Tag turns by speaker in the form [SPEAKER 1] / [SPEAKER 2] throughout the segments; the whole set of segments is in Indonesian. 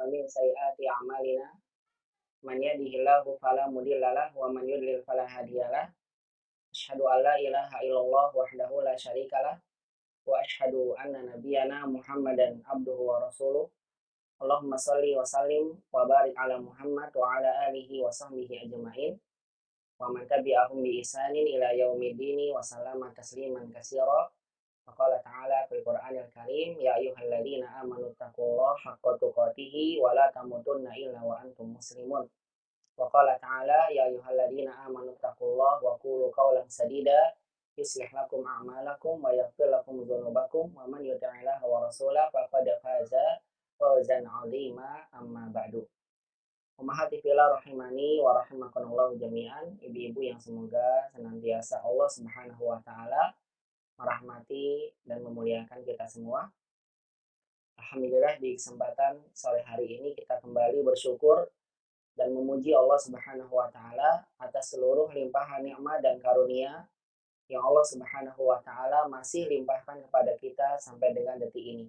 [SPEAKER 1] ومن سيئات أعمالنا من يهده الله فلا مضل له ومن يضلل فلا هادي له أشهد أن لا إله إلا الله وحده لا شريك له وأشهد أن نبينا محمدا عبده ورسوله اللهم صل وسلم وبارك على محمد وعلى آله وصحبه أجمعين ومن تبعهم بإحسان إلى يوم الدين وسلم تسليما كثيرا وقال تعالى في القرآن الكريم يا أيها الذين آمنوا اتقوا الله حق تقاته ولا تموتن إلا وأنتم مسلمون وقال تعالى يا أيها الذين آمنوا اتقوا الله وقولوا قولا سديدا يصلح لكم أعمالكم ويغفر لكم ذنوبكم ومن يطع الله ورسوله فقد فاز فوزا عظيما أما بعد. Ummahati fillah rahimani wa rahimakumullah jami'an, ibu-ibu yang semoga senantiasa Allah Subhanahu wa taala merahmati dan memuliakan kita semua. Alhamdulillah di kesempatan sore hari ini kita kembali bersyukur dan memuji Allah Subhanahu wa taala atas seluruh limpahan nikmat dan karunia yang Allah Subhanahu wa taala masih limpahkan kepada kita sampai dengan detik ini.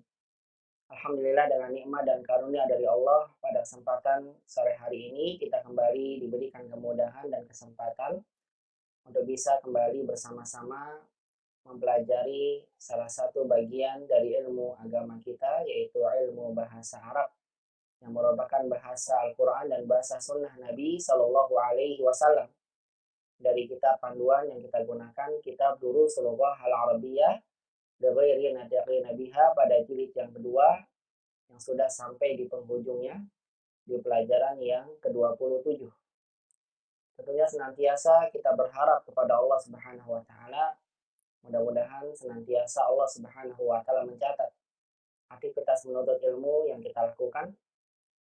[SPEAKER 1] Alhamdulillah dengan nikmat dan karunia dari Allah pada kesempatan sore hari ini kita kembali diberikan kemudahan dan kesempatan untuk bisa kembali bersama-sama mempelajari salah satu bagian dari ilmu agama kita, yaitu ilmu bahasa Arab yang merupakan bahasa Al-Quran dan bahasa Sunnah Nabi Sallallahu Alaihi Wasallam. Dari kitab panduan yang kita gunakan, kitab Durusul Lughah Al-Arabiyyah Bighairi Natiqin Biha pada jilid yang kedua yang sudah sampai di penghujungnya di pelajaran yang ke-27. Tentunya senantiasa kita berharap kepada Allah Subhanahu wa taala, mudah-mudahan senantiasa Allah Subhanahu wa taala mencatat aktivitas menuntut ilmu yang kita lakukan,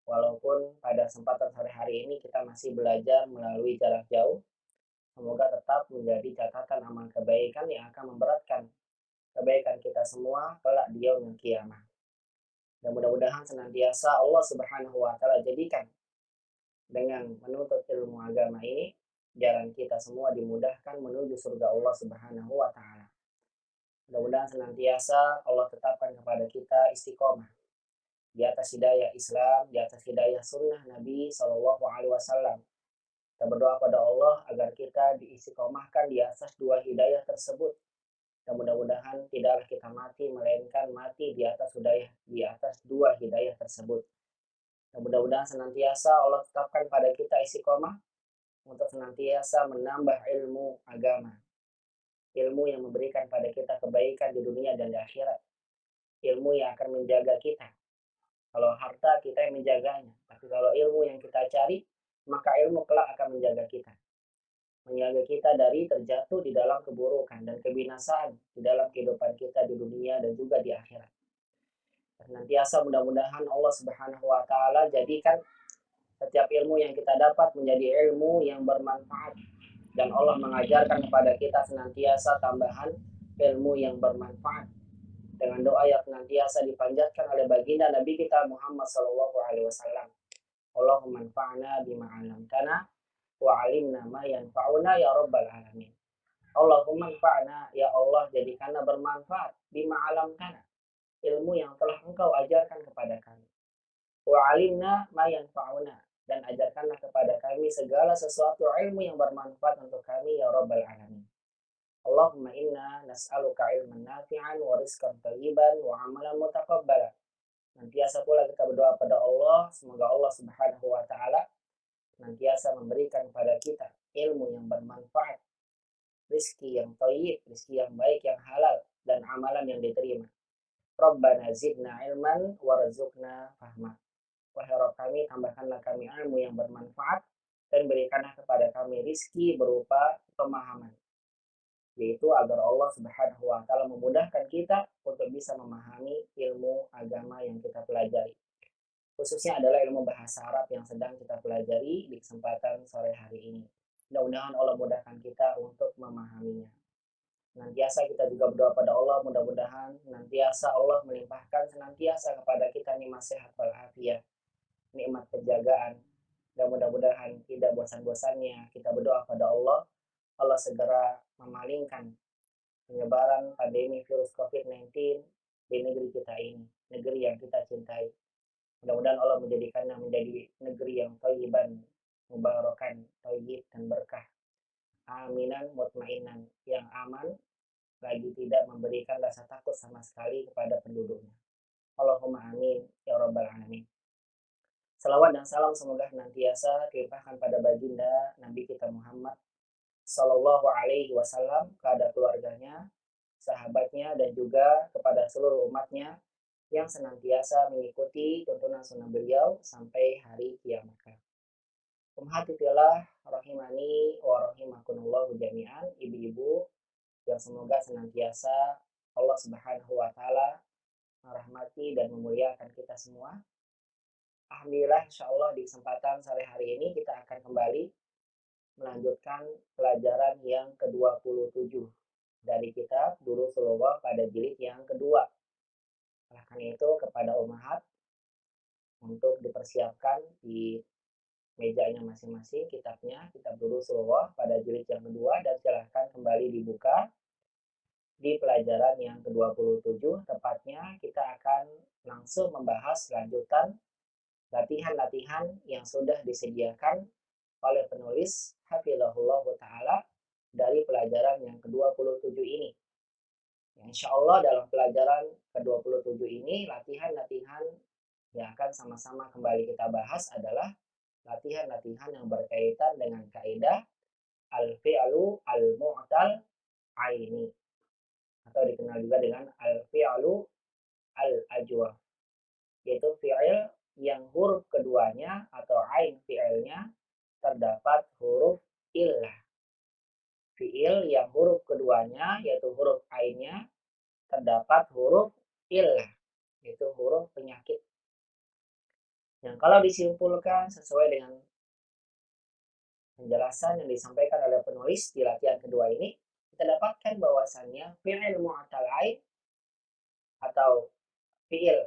[SPEAKER 1] walaupun pada kesempatan sore hari ini kita masih belajar melalui jarak jauh. Semoga tetap menjadi catatan amal kebaikan yang akan memberatkan kebaikan kita semua kelak di yaumil qiyamah. Dan mudah-mudahan senantiasa Allah Subhanahu wa taala jadikan dengan menuntut ilmu agama ini jalan kita semua dimudahkan menuju surga Allah Subhanahu wa taala. Mudah-mudahan senantiasa Allah tetapkan kepada kita istiqomah di atas hidayah Islam, di atas hidayah sunnah Nabi Shallallahu Alaihi Wasallam. Kita berdoa pada Allah agar kita diistiqomahkan di atas dua hidayah tersebut. Dan mudah-mudahan tidaklah kita mati melainkan mati di atas dua hidayah tersebut. Dan mudah-mudahan senantiasa Allah tetapkan pada kita istiqomah untuk senantiasa menambah ilmu agama, ilmu yang memberikan pada kita kebaikan di dunia dan di akhirat, ilmu yang akan menjaga kita. Kalau harta kita yang menjaganya, tapi kalau ilmu yang kita cari, maka ilmu kelak akan menjaga kita dari terjatuh di dalam keburukan dan kebinasaan di dalam kehidupan kita di dunia dan juga di akhirat. Senantiasa mudah-mudahan Allah Subhanahu wa taala jadikan setiap ilmu yang kita dapat menjadi ilmu yang bermanfaat, dan Allah mengajarkan kepada kita senantiasa tambahan ilmu yang bermanfaat dengan doa yang senantiasa dipanjatkan oleh baginda Nabi kita Muhammad sallallahu alaihi wasallam. Allahumma anfa'na bima 'allamtana wa 'allimna ma yanfa'una ya rabbal alamin. Allahumma anfa'na, ya Allah jadikanlah bermanfaat bima 'allamtana, ilmu yang telah Engkau ajarkan kepada kami. Wa 'allimna ma yanfa'una, dan ajarkanlah kepada kami segala sesuatu ilmu yang bermanfaat untuk kami ya rabbal alamin. Allahumma inna nas'aluka ilman nafi'an wa rizqan thayyiban wa 'amalan mutaqabbalan. Nantiasa pula kita berdoa pada Allah, semoga Allah Subhanahu wa taala nantiasa memberikan kepada kita ilmu yang bermanfaat, rizki yang thayyib, rizki yang baik, yang halal, dan amalan yang diterima. Rabbana zidna ilman warzuqna fahma. Wahai Rabb kami, tambahkanlah kami ilmu yang bermanfaat dan berikanlah kepada kami rizki berupa pemahaman, yaitu agar Allah Subhanahu wa taala memudahkan kita untuk bisa memahami ilmu agama yang kita pelajari. Khususnya adalah ilmu bahasa Arab yang sedang kita pelajari di kesempatan sore hari ini. Mudah-mudahan Allah mudahkan kita untuk memahaminya. Senantiasa kita juga berdoa pada Allah, mudah-mudahan senantiasa Allah melimpahkan senantiasa kepada kita nikmat sehat wal afiat, nikmat penjagaan, dan mudah-mudahan tidak bosan-bosannya kita berdoa pada Allah, Allah segera memalingkan penyebaran pandemi virus COVID-19 di negeri kita ini, negeri yang kita cintai. Mudah-mudahan Allah menjadikannya menjadi negeri yang thayyiban, mubarakan, thayyib dan berkah. Aminan mutmainan, yang aman lagi tidak memberikan rasa takut sama sekali kepada penduduknya. Allahumma amin ya rabbal alamin. Salawat dan salam semoga senantiasa dilimpahkan pada baginda Nabi kita Muhammad Sallallahu Alaihi Wasallam, kepada keluarganya, sahabatnya, dan juga kepada seluruh umatnya yang senantiasa mengikuti tuntunan sunnah beliau sampai hari kiamat. Umhatibillah rahimani wa rahimakumullah jami'an, ibu-ibu yang semoga senantiasa Allah Subhanahu wa taala merahmati dan memuliakan kita semua. Alhamdulillah, insyaallah di kesempatan sore hari ini kita akan kembali melanjutkan pelajaran yang ke-27 dari kitab Durusul Lughah pada jilid yang kedua. Oleh karena itu kepada ummahat untuk dipersiapkan di mejanya masing-masing kitabnya, kitab Durusul Lughah pada jilid yang kedua, dan silahkan kembali dibuka di pelajaran yang ke-27. Tepatnya kita akan langsung membahas lanjutan latihan-latihan yang sudah disediakan oleh penulis hafizahullah ta'ala dari pelajaran yang ke-27 ini. Insya Allah dalam pelajaran ke-27 ini, latihan-latihan yang akan sama-sama kembali kita bahas adalah latihan-latihan yang berkaitan dengan kaidah al-fi'lu al-mu'tal aini, atau dikenal juga dengan al-fi'lu al-ajwa, yaitu fi'il yang huruf keduanya atau ain fi'ilnya terdapat huruf illah. Fi'il yang huruf keduanya yaitu huruf ainnya terdapat huruf illah, yaitu huruf penyakit. Yang kalau disimpulkan sesuai dengan penjelasan yang disampaikan oleh penulis di latihan kedua ini, kita dapatkan bahwasannya fi'il mu'tal ain atau fi'il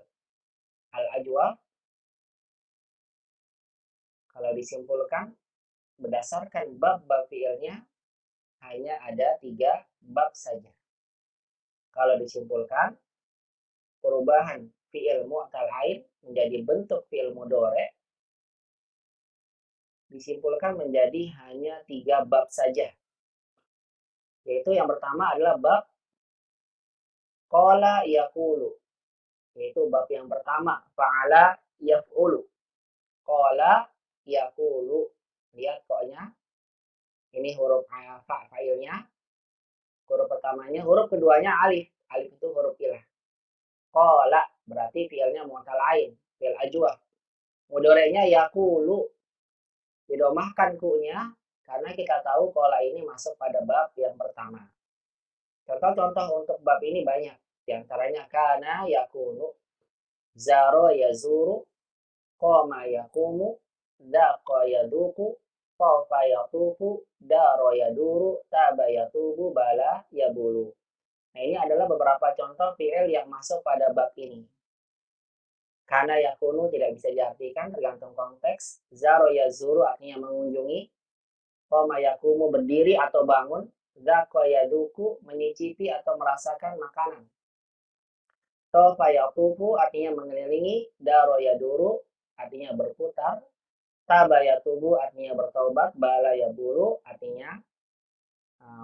[SPEAKER 1] al-ajwa, kalau disimpulkan berdasarkan bab-bab fi'ilnya hanya ada 3 bab saja. Kalau disimpulkan, perubahan fi'il mu'tal ain menjadi bentuk fi'il mudhari disimpulkan menjadi hanya 3 bab saja. Yaitu yang pertama adalah bab qala yaqulu, yaitu bab yang pertama, fa'ala yaf'ulu. Qala yaqulu, lihat koknya, ini huruf fa fa'ilnya, huruf pertamanya, huruf keduanya alif, alif itu huruf ilah. Qala berarti fi'ilnya mu'tal ain, fi'il ajwa. Mudhari'nya yaqulu, didomahkan ku-nya karena kita tahu qala ini masuk pada bab yang pertama. Contoh-contoh untuk bab ini banyak. Di antaranya kana yakunu, zaro yazuru, qama yaqumu, daqa yaduku, tafa yatufu, daro yaduru, taba yatubu, bala yabulu. Nah, ini adalah beberapa contoh fi'il yang masuk pada bab ini. Kana yakunu tidak bisa diartikan, tergantung konteks. Zaro yazuru artinya mengunjungi. Qama yaqumu berdiri atau bangun. Daqa yaduku menyicipi atau merasakan makanan. Tafa yatufu artinya mengelilingi. Daro yaduru artinya berputar. Taba yatubu artinya bertobat. Bala yabulu artinya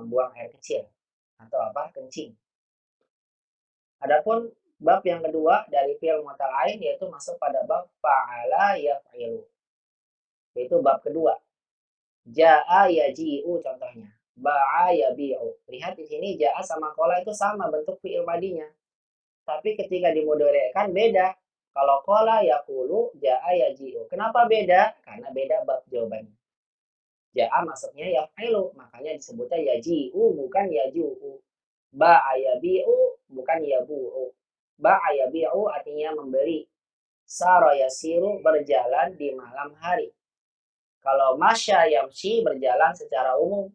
[SPEAKER 1] buang air kecil atau kencing. Adapun bab yang kedua dari fi'il mu'tal ain yaitu masuk pada bab fa'ala yaf'ilu, yaitu bab kedua. Ja'a yaji'u contohnya, ba'a yabi'u. Lihat di sini ja'a sama qala itu sama bentuk fi'il madinya, tapi ketika dimudhari'kan beda. Kalau qala yaqulu, ja'a yaji'u. Kenapa beda? Karena beda bab jawabannya. Ja'a masuknya yaf'ilu, makanya disebutnya yaji'u bukan yaju'u. Ba'a yabi'u bukan yabu'u. Ba'a yabi'u artinya membeli. Sara yasiru berjalan di malam hari. Kalau masya yamshi berjalan secara umum.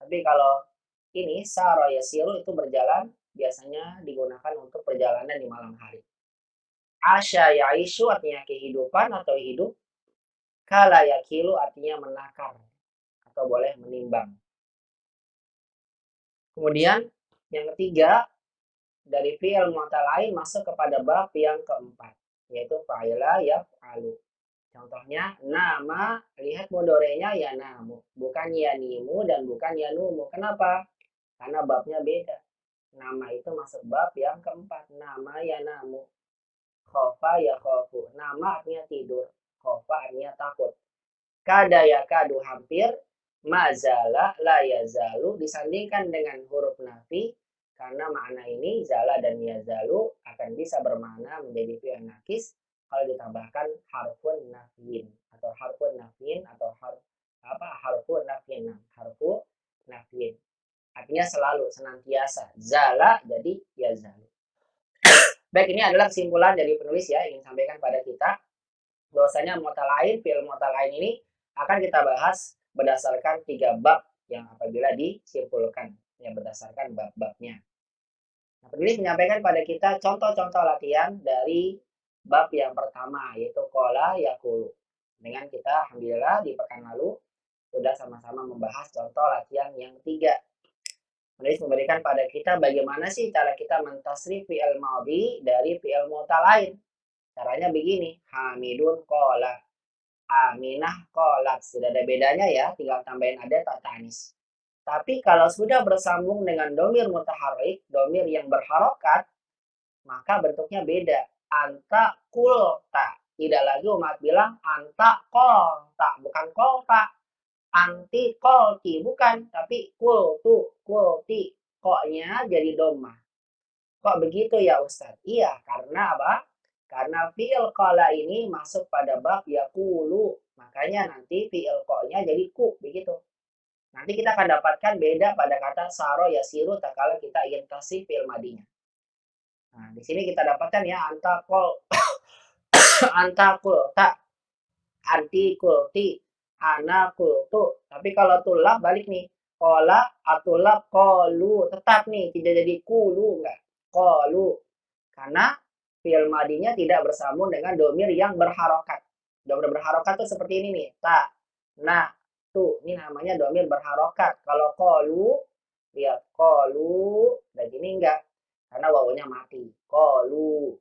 [SPEAKER 1] Tapi kalau ini sara yasiru itu berjalan biasanya digunakan untuk perjalanan di malam hari. Asya ya'ishu artinya kehidupan atau hidup. Kala yakilu artinya menakar atau boleh menimbang. Kemudian yang ketiga dari fi'il mu'tal ain masuk kepada bab yang keempat, yaitu fa'ila yaf'alu. Contohnya nama, lihat mudorenya ya namu, bukan yanimu dan bukan yanumu. Kenapa? Karena babnya beda. Nama itu masuk bab yang keempat, nama ya namu. Khofa ya khofu, nama artinya tidur, khofa artinya takut. Kada ya kadu hampir, mazala la yazalu disandingkan dengan huruf nafi karena makna ini zala dan yazalu akan bisa bermakna menjadi fi'il nakis kalau ditambahkan harfun nafyin atau harfun nafyin atau harfun nafyin, harfu nafyin. Artinya selalu, senantiasa. Zala jadi yazalu. Baik, ini adalah kesimpulan dari penulis ya, ingin sampaikan pada kita bahwasanya mu'tal ain, fi'il mu'tal ain ini akan kita bahas berdasarkan 3 bab yang apabila disimpulkan yang berdasarkan bab-babnya. Nah, penulis menyampaikan pada kita contoh-contoh latihan dari bab yang pertama yaitu qala yaqulu. Dengan kita alhamdulillah di pekan lalu sudah sama-sama membahas contoh latihan yang 3. Penulis memberikan pada kita bagaimana sih cara kita mentasrif fi'il madhi dari fi'il mu'tal ain. Caranya begini, Hamidun qala, Aminah qalat. Tidak ada bedanya ya, tinggal tambahin ada tak ta'anis. Tapi kalau sudah bersambung dengan domir mutaharrik, domir yang berharokat, maka bentuknya beda. Anta kulta. Tidak lagi umat bilang anta kolta, bukan kolta. Anti kolti, bukan. Tapi kultu, kulti. Koknya jadi domah. Kok begitu ya Ustadz? Iya, karena apa? Karena fi'il qala ini masuk pada bab yaqulu. Makanya nanti fi'il qa'nya jadi ku, begitu. Nanti kita akan dapatkan beda pada kata saro yasiru tak kala kita ingin tasrif fi'il madinya. Nah, di sini kita dapatkan ya antakul antakul tak anti kulti ana kultu. Tapi kalau tulak balik nih. Qala atulak qalu, tetap nih tidak jadi kulu enggak. Qalu. Karena fi'il madinya tidak bersambung dengan domir yang berharokat. Domir berharokat tuh seperti ini nih. Ta, na, tu. Ini namanya domir berharokat. Kalau qalu, lihat qalu, dan ini enggak. Karena wawunya mati. Qalu.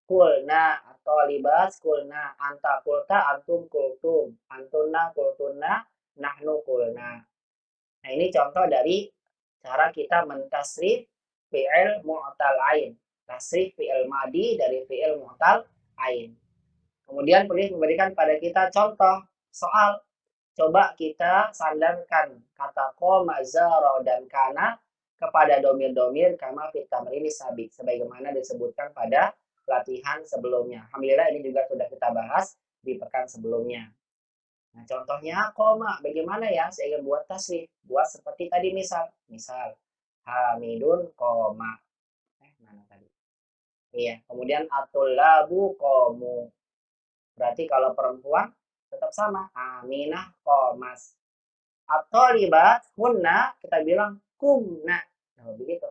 [SPEAKER 1] Kulna atau libas kulna. Anta kulta, antum kultum. Antunna kultunna, nahnu kulna. Nah, ini contoh dari cara kita mentasrif fi'il mu'tal ain. Tasrif fi'il madi dari fi'il mu'tal ain. Kemudian penulis memberikan pada kita contoh soal. Coba kita sandarkan kata qoma, zara, dan kana kepada domir-domir kama fit tamrini sabik. Sebagaimana disebutkan pada latihan sebelumnya. Alhamdulillah ini juga sudah kita bahas di pekan sebelumnya. Nah, contohnya koma. Bagaimana ya saya ingin buat tasrif? Buat seperti tadi misal. Misal, Hamidun koma. Mana tadi? Iya, kemudian atulabu komu. Berarti kalau perempuan tetap sama. Aminah komas. Atau libat kunna, kita bilang kumna. Nah, begitu.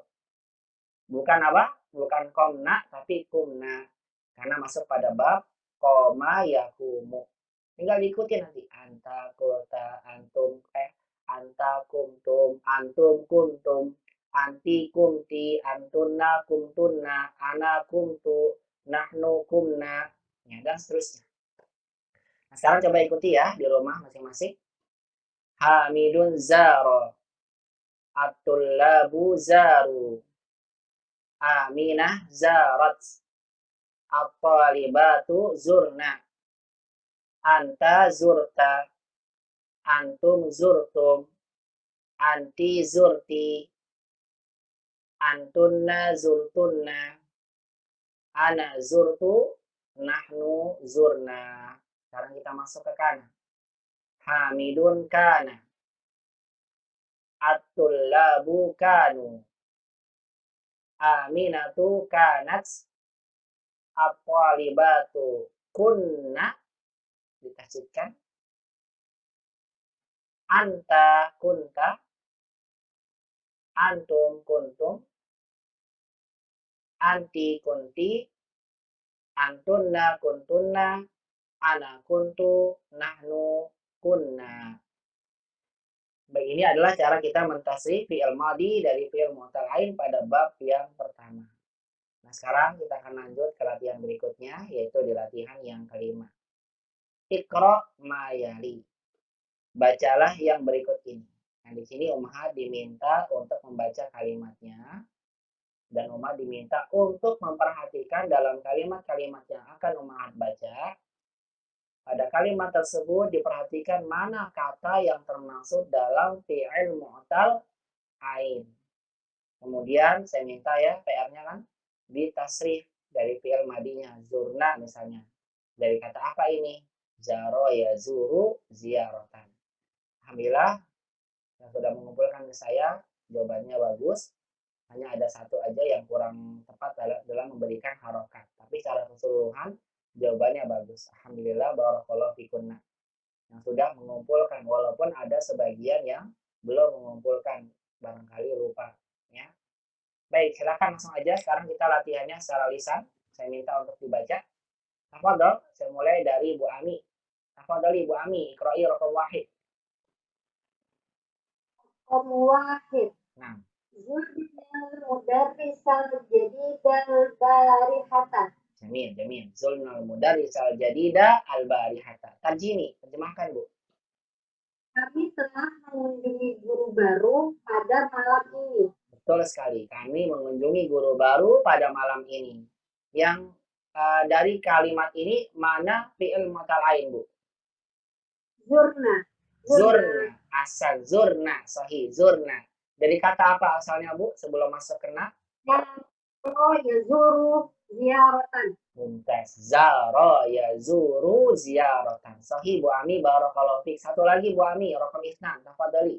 [SPEAKER 1] Bukan apa? Bukan komna, tapi kumna. Karena masuk pada bab koma yakumu. Tinggal diikuti nanti. Anta kota antum anta kumtum antum kuntum anti kumti antunna kumtunna ana kumtu nahnu kumna, ya, dan seterusnya. Nah, sekarang coba ikuti ya di rumah masing-masing. Hamidun zaro, at-tullabu zaru, Aminah zarat, at-talibatu zurna, anta zurta, antum zurtum, anti zurti, antunna zurtunna, ana zurtu, nahnu zurna. Sekarang kita masuk ke kana. Hamidun kana, at-tullabu kanu, Aminatu kanat, at-talibatu kunna, ditasydidkan, anta kunta, antum kuntum, anti kunti, antunna kuntunna, ana kuntu, nahnu kunna. Baik, ini adalah cara kita mentasrif fi'il madi dari fi'il mu'tal ain pada bab yang pertama. Nah, sekarang kita akan lanjut ke latihan berikutnya, yaitu di latihan yang kelima. Iqra ma yali. Bacalah yang berikut ini. Nah, di sini Ummahat diminta untuk membaca kalimatnya dan Ummahat diminta untuk memperhatikan dalam kalimat-kalimat yang akan Ummahat baca. Pada kalimat tersebut diperhatikan mana kata yang termasuk dalam fi'il mu'tal ain. Kemudian saya minta ya PR-nya kan ditasrif dari fi'il madinya. Zurna misalnya. Dari kata apa ini? Zaro ya zuru ziaratan. Alhamdulillah yang sudah mengumpulkan ke saya jawabannya bagus. Hanya ada satu aja yang kurang tepat dalam memberikan harokat. Tapi secara keseluruhan jawabannya bagus. Alhamdulillah barakallahu fikunna. Yang sudah mengumpulkan walaupun ada sebagian yang belum mengumpulkan, barangkali lupa ya. Baik, silakan langsung aja sekarang kita latihannya secara lisan. Saya minta untuk dibaca. Tafadhol, saya mulai dari Bu Ami. Tafadhol Ibu Ami, iqra'i raqam wahid.
[SPEAKER 2] رقم واحد
[SPEAKER 1] Nah,
[SPEAKER 2] زرنا المدرس الجديد البارحة.
[SPEAKER 1] Jamil. Zulnal mudarrisal jadida al-barihata. Tarjimi, terjemahkan Bu.
[SPEAKER 2] Kami telah mengunjungi guru baru pada malam ini.
[SPEAKER 1] Betul sekali. Kami mengunjungi guru baru pada malam ini. Yang dari kalimat ini mana fi'il mu'tal ain, Bu?
[SPEAKER 2] Zurna.
[SPEAKER 1] Zurna. Asal zurna, sahih, zurna. Dari kata apa asalnya, Bu? Sebelum masuk kena?
[SPEAKER 2] Zaro yazuru ziaratan.
[SPEAKER 1] Mumtaz. Zaro yazuru ziaratan. Sahih Bu Ami, barakallahu fiik. Satu lagi Bu Ami, raqam isnan. Tafadhali.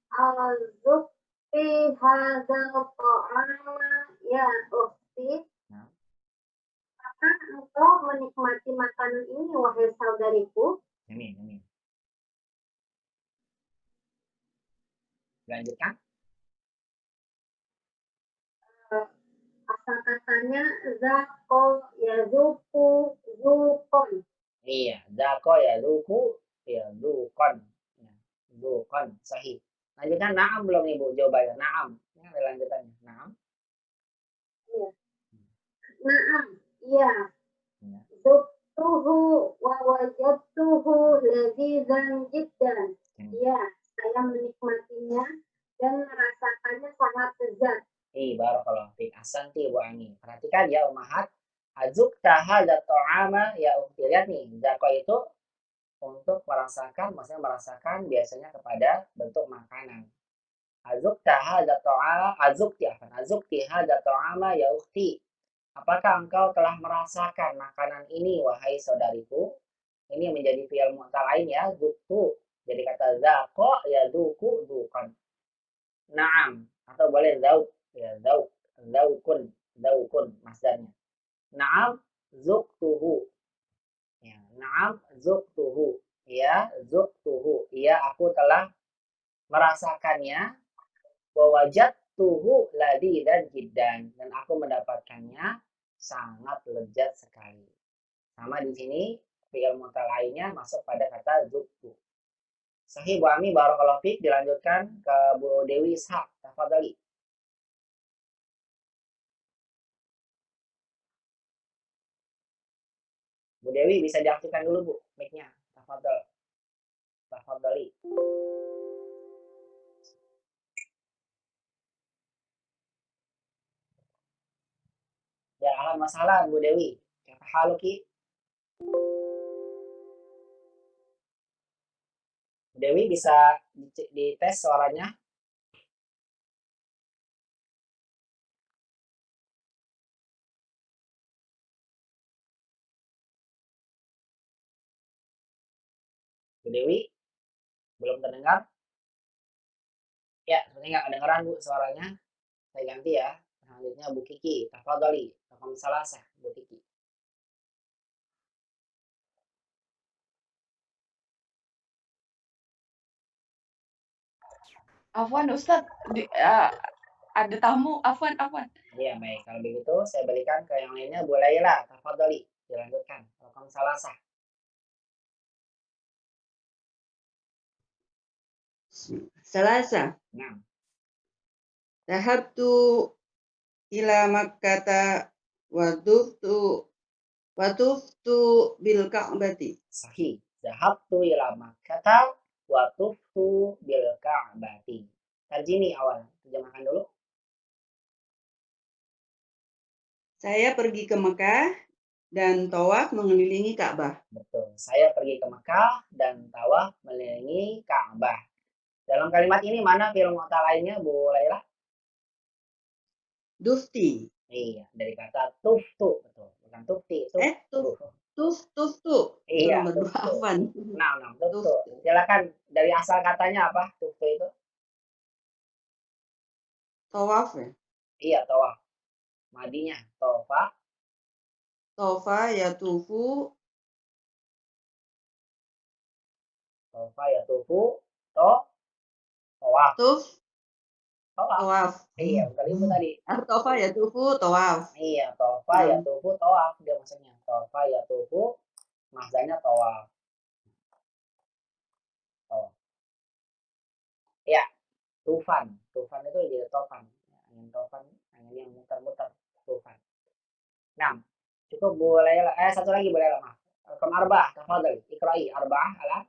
[SPEAKER 2] Azukti hadzal ta'ama ya ukhti.
[SPEAKER 1] Nah,
[SPEAKER 2] Apakah engkau menikmati makanan ini, wahai saudariku?
[SPEAKER 1] Jamil. Lanjutkan.
[SPEAKER 2] Asal katanya zako yazuku zukon.
[SPEAKER 1] Iya, zako ya zuku, ya zukon. Ya, zukon, sahih. Lanjutkan na'am belum nih Bu jawabannya? Na'am. Ini ada lanjutannya. Na'am.
[SPEAKER 2] Ya. Naam, iya.
[SPEAKER 1] Ya.
[SPEAKER 2] Zuktuhu wa wajadtuhu ladzizan jiddan. Iya, saya menikmatinya dan merasakannya sangat lezat.
[SPEAKER 1] Barakallahu fiik. Ahsanti Bu Ani. Perhatikan ya Ummahat. Azukta hadza ta'ama ya ukhti. Lihat nih, zako itu untuk merasakan, maksudnya merasakan biasanya kepada bentuk makanan. Azukta hadza ta'ama, azukti hadza ta'ama ya ukhti. Apakah engkau telah merasakan makanan ini wahai saudariku? Ini menjadi fi'il mu'tal ain ya, zuktu. Jadi kata zaqa ya zuku zuqan. Naam atau boleh zauk ya zauk, zaukun masdarnya. Naam zuktuhu. Ya, naam zuktuhu. Ya, zuktuhu. Ya, aku telah merasakannya. Wa wajadtuhu ladidan jiddan dan aku mendapatkannya sangat lezat sekali. Sama di sini fi'il mu'tal lainnya masuk pada kata zuktu. Sahih Bu Ami barakallahu fiik. Dilanjutkan ke Bu Dewi Ishaq. Tafadhali. Bu Dewi bisa diaktifkan dulu Bu mic-nya. Tafadhali. Ya, ahlan masalah Bu Dewi. Kaifa haluki? Bu Dewi bisa dites suaranya? Bu Dewi belum terdengar? Ya, sepertinya nggak kedengeran Bu suaranya. Saya ganti ya. Selanjutnya Bu Kiki. Tafadhali. Raqam salasah Bu Kiki.
[SPEAKER 3] Afwan Ustadz, ada tamu. Afwan.
[SPEAKER 1] Iya, baik. Kalau begitu saya berikan ke yang lainnya Bu Laila. Tafadhali. Dilanjutkan. Raqam salasah.
[SPEAKER 4] Salasa.
[SPEAKER 1] Nah,
[SPEAKER 4] Dhahabtu ila Makkata wa tuftu bil Ka'bati.
[SPEAKER 1] Sahih. Zahabtu ila Makkata wa tuftu bil Ka'bati. Tarjimi awal. Terjemahkan dulu.
[SPEAKER 4] Saya pergi ke Mekah dan tawaf mengelilingi Ka'bah.
[SPEAKER 1] Betul. Saya pergi ke Mekah dan tawaf mengelilingi Ka'bah. Dalam kalimat ini mana fi'il mu'tal lainnya, Bu Laila?
[SPEAKER 4] Dufti.
[SPEAKER 1] Iya, dari kata tuftu, betul. Bukan tufti,
[SPEAKER 4] Tuftu.
[SPEAKER 1] Iya,
[SPEAKER 4] Nomor 2
[SPEAKER 1] tuftu.
[SPEAKER 4] Afwan.
[SPEAKER 1] Nah, tuftu.
[SPEAKER 4] Tuftu.
[SPEAKER 1] Silakan dari asal katanya apa? Tuftu itu?
[SPEAKER 4] Tawaf ya.
[SPEAKER 1] Iya, tawaf. Madinya tofa.
[SPEAKER 4] Tofa yatufu.
[SPEAKER 1] Tofa ya tufu. Tawaf.
[SPEAKER 4] Tawaf.
[SPEAKER 1] Iya, bukan itu tadi.
[SPEAKER 4] Tofa yatufu tawaf.
[SPEAKER 1] Iya, tofa ya tufu tawaf. Dia maksudnya. Tofa ya tufu. Maksudnya tawaf. Ya, tufan. Tufan itu jadi tofan. Angin tofan, angin yang muter-muter. Tufan. Nah, cukup boleh lah. Satu lagi boleh lah, maaf. Raqam arba'ah, tafadhal. Iqra'i arba'ah ala.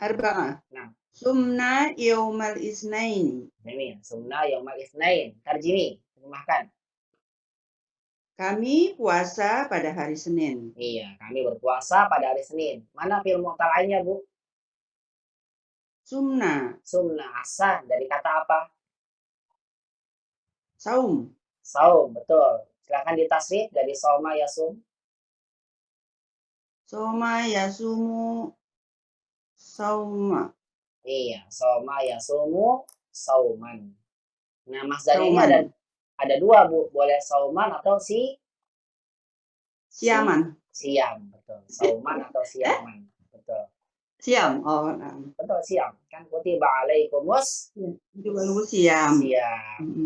[SPEAKER 4] Arba'ah.
[SPEAKER 1] Nah,
[SPEAKER 4] Sumna yaumal isnaini.
[SPEAKER 1] ini sumna yaumal isnain. Tarjimi, terjemahkan.
[SPEAKER 4] Kami puasa pada hari Senin.
[SPEAKER 1] Iya, kami berpuasa pada hari Senin. Mana fi'il mu'tal lainnya, Bu?
[SPEAKER 4] Sumna.
[SPEAKER 1] Sumna asal dari kata apa?
[SPEAKER 4] Saum.
[SPEAKER 1] Saum, betul. Silakan ditasrif dari soma yasum.
[SPEAKER 4] Soma yasumu sauma.
[SPEAKER 1] Iya, soma yasumu sauman. Nah, masdar ini ada dua, Bu. Boleh sauman atau
[SPEAKER 4] siaman.
[SPEAKER 1] Siam, betul. Sauman atau siaman. Betul.
[SPEAKER 4] Siam. Oh,
[SPEAKER 1] betul, siam. Kan kutiba alaikumus
[SPEAKER 4] siam.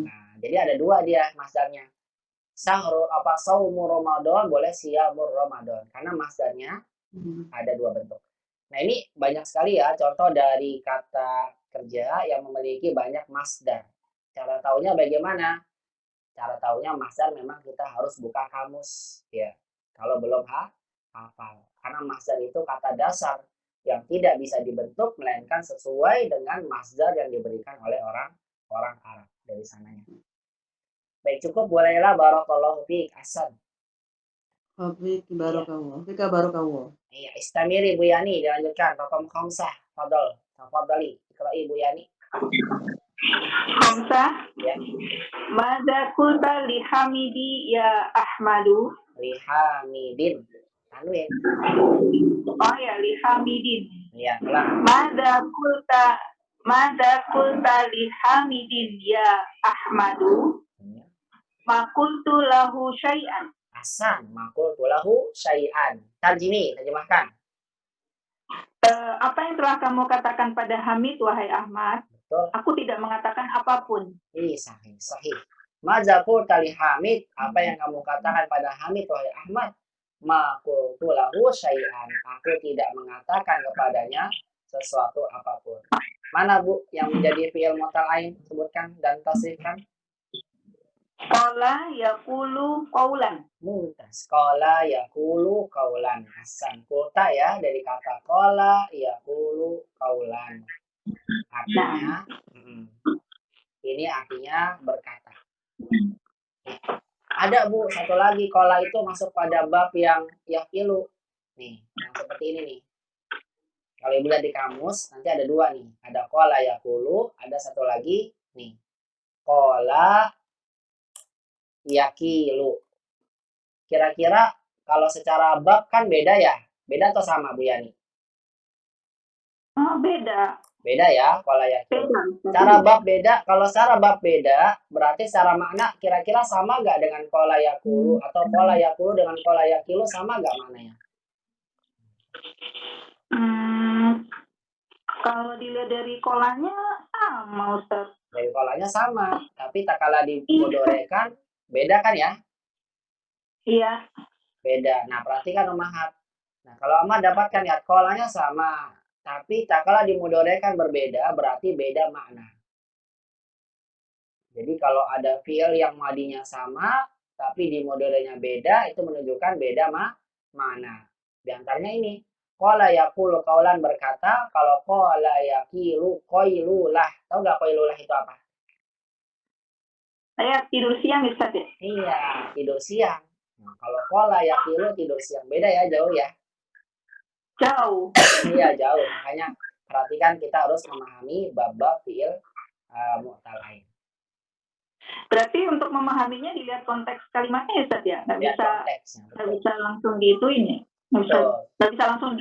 [SPEAKER 1] Nah, jadi ada dua dia masdarnya. Saumu Ramadan boleh siamur Ramadan karena masdarnya ada dua bentuk. Nah, ini banyak sekali ya contoh dari kata kerja yang memiliki banyak masdar. Cara taunya bagaimana? Cara taunya masdar memang kita harus buka kamus ya. Kalau belum hafal. Karena masdar itu kata dasar yang tidak bisa dibentuk melainkan sesuai dengan masdar yang diberikan oleh orang Arab dari sananya. Baik, cukup bolehlah barakallahu fiik Hasan.
[SPEAKER 4] Fik barakallahu.
[SPEAKER 1] Iya, istamiri Bu Yani, dilanjutkan raqam khamsah. Tafadhali, iqra'i Bu Yani.
[SPEAKER 5] Khamsah.
[SPEAKER 1] Ya.
[SPEAKER 5] Madza qulta li Hamidi ya Ahmadu?
[SPEAKER 1] Li Hamidin. Tanwin.
[SPEAKER 5] Oh ya, li Hamidin.
[SPEAKER 1] Iya, ulang.
[SPEAKER 5] Madza qulta li Hamidin ya Ahmadu? Makultu lahu syai'an.
[SPEAKER 1] Hasan, makultu lahu syai'an. Tarjimi, terjemahkan.
[SPEAKER 5] Apa yang telah kamu katakan pada Hamid, wahai Ahmad?
[SPEAKER 1] Betul.
[SPEAKER 5] Aku tidak mengatakan apapun.
[SPEAKER 1] Sahih. Madza qulta li Hamid, apa yang kamu katakan pada Hamid, wahai Ahmad? Makultu lahu syai'an. Aku tidak mengatakan kepadanya sesuatu apapun. Mana, Bu, yang menjadi fi'il mu'tal ain? Sebutkan dan tasrifkan.
[SPEAKER 5] Qala yaqulu qaulan.
[SPEAKER 1] Mumtaz. Qala yaqulu qaulan. Hasan. Qulta ya dari kata qala yaqulu qaulan. Artinya ini artinya berkata. Ada, Bu, satu lagi qala itu masuk pada bab yang yaqilu. Nih, yang seperti ini nih. Kalau Ibu lihat di kamus nanti ada dua nih. Ada qala yaqulu, ada satu lagi nih. Qala yakilu. Kira-kira kalau secara bab kan beda ya? Beda atau sama, Bu Yani?
[SPEAKER 5] Oh, beda.
[SPEAKER 1] Beda ya, qala yakilu. Cara bab beda. Kalau secara bab beda, berarti secara makna kira-kira sama nggak dengan qala yakulu? Atau qala yakulu dengan qala yakilu sama nggak maknanya?
[SPEAKER 5] Kalau dilihat dari kolanya sama, Ustaz.
[SPEAKER 1] Dari kolanya sama, tapi tak kala dimudorekan beda kan ya?
[SPEAKER 5] Iya.
[SPEAKER 1] Beda. Nah, perhatikan Ummahat. Nah, kalau Ummahat dapatkan ya kolanya sama, tapi tak kala dimudorekan berbeda, berarti beda makna. Jadi kalau ada fiil yang madinya sama, tapi di modalnya beda, itu menunjukkan beda mana. Di antaranya ini, qala yaqulu qaulan berkata, kalau qala yaqilu qailulah. Tahu nggak qailulah itu apa?
[SPEAKER 5] Saya tidur siang Ustaz ya.
[SPEAKER 1] Iya, tidur siang. Nah, kalau qala yaqilu tidur siang. Beda ya, jauh ya.
[SPEAKER 5] Jauh.
[SPEAKER 1] Iya, jauh. Makanya perhatikan kita harus memahami bab-bab fiil mu'tal ain.
[SPEAKER 5] Berarti untuk memahaminya dilihat konteks kalimatnya ya Ustaz ya. Nggak
[SPEAKER 1] Lihat
[SPEAKER 5] bisa
[SPEAKER 1] konteksnya,
[SPEAKER 5] nggak
[SPEAKER 1] betul.
[SPEAKER 5] bisa langsung gituin ya.
[SPEAKER 1] Betul.
[SPEAKER 5] Nggak bisa langsung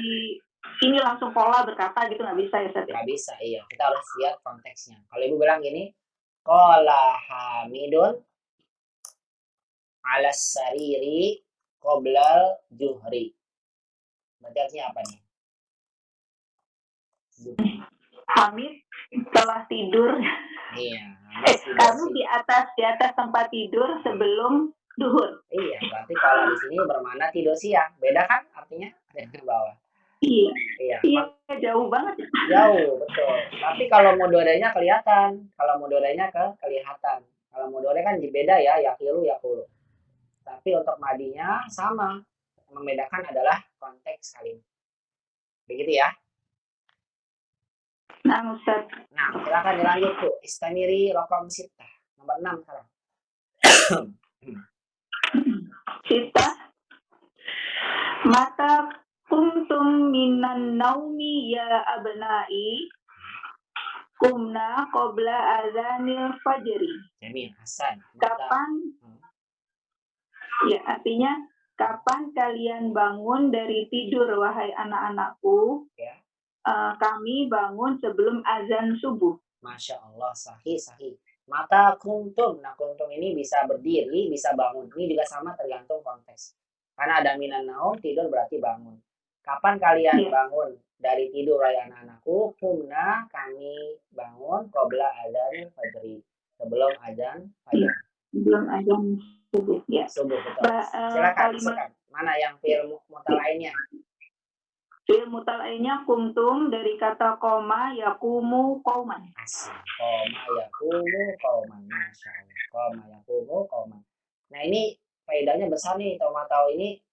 [SPEAKER 5] ini langsung pola berkata gitu, nggak bisa ya Ustaz ya.
[SPEAKER 1] Nggak bisa, iya. Kita harus lihat konteksnya. Kalau ibu bilang gini, qala Hamidun alas sariri qoblal juhri. Berarti artinya apa nih?
[SPEAKER 5] Hamid telah tidur.
[SPEAKER 1] Iya, Hamid tidur
[SPEAKER 5] Kamu
[SPEAKER 1] sih.
[SPEAKER 5] di atas tempat tidur sebelum duhur.
[SPEAKER 1] Iya, berarti kalau di sini bermakna tidur siang. Beda kan artinya? Ada di bawah.
[SPEAKER 5] Iya.
[SPEAKER 1] Iya,
[SPEAKER 5] Iya, jauh banget ya.
[SPEAKER 1] jauh, betul. Tapi kalau modorenya kelihatan. Kalau modorenya kelihatan. Kalau modorenya kan beda ya, yakilu, yakulu. Tapi untuk madinya sama. Yang membedakan adalah konteks kalimat. Begitu ya.
[SPEAKER 5] Nah, Ustaz.
[SPEAKER 1] Nah, silakan dilanjut tuh. Istamiri rokom sitah. Nomor 6 sekarang.
[SPEAKER 5] Kita mata kuntum minan naumi ya abnai kumna qabla azanil fajri.
[SPEAKER 1] Jamil, Hasan.
[SPEAKER 5] Kapan? Ya, artinya kapan kalian bangun dari tidur wahai anak-anakku?
[SPEAKER 1] Ya.
[SPEAKER 5] Kami bangun sebelum azan subuh.
[SPEAKER 1] Masya Allah, sahih. Mata kuntum. Nah, kuntum ini bisa berdiri, bisa bangun. Ini juga sama tergantung konteks. Karena ada minan naum, tidur berarti bangun. Kapan kalian bangun dari tidur wahai anak-anakku? Kumna, kami bangun qabla azan fajri. Sebelum azan fajr.
[SPEAKER 5] Sebelum azan subuh, ya.
[SPEAKER 1] Subuh, betul. Silakan, silakan. Mana yang fi'il mu'tal lainnya?
[SPEAKER 5] Fi'il mu'tal lainnya kuntum dari kata koma yakumu qauman.
[SPEAKER 1] Asik. Koma yakumu qauman. Masya Allah. Koma yakumu qauman. Nah, ini faedahnya besar nih, tahu ini.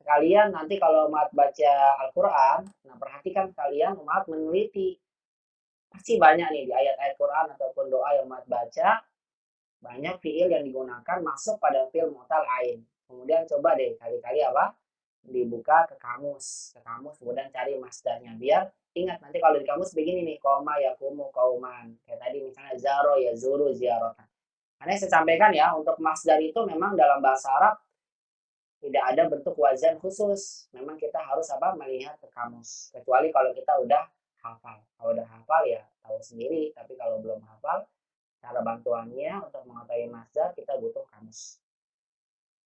[SPEAKER 1] Kalian nanti kalau umat baca Al-Quran, nah perhatikan kalian umat meneliti. Pasti banyak nih di ayat-ayat Quran ataupun doa yang umat baca, banyak fiil yang digunakan masuk pada fiil mu'tal ain. Kemudian coba deh kali-kali apa? Dibuka ke kamus, kemudian cari masdarnya. Biar ingat nanti kalau di kamus begini nih, koma yakumu kauman. Kayak tadi misalnya zaro ya zuru ziaratan. Karena saya sampaikan ya, untuk masdar itu memang dalam bahasa Arab tidak ada bentuk wazan khusus. Memang kita harus melihat ke kamus. Kecuali kalau kita udah hafal. Kalau udah hafal ya tahu sendiri. Tapi kalau belum hafal, cara bantuannya untuk mengetahui masdar kita butuh kamus.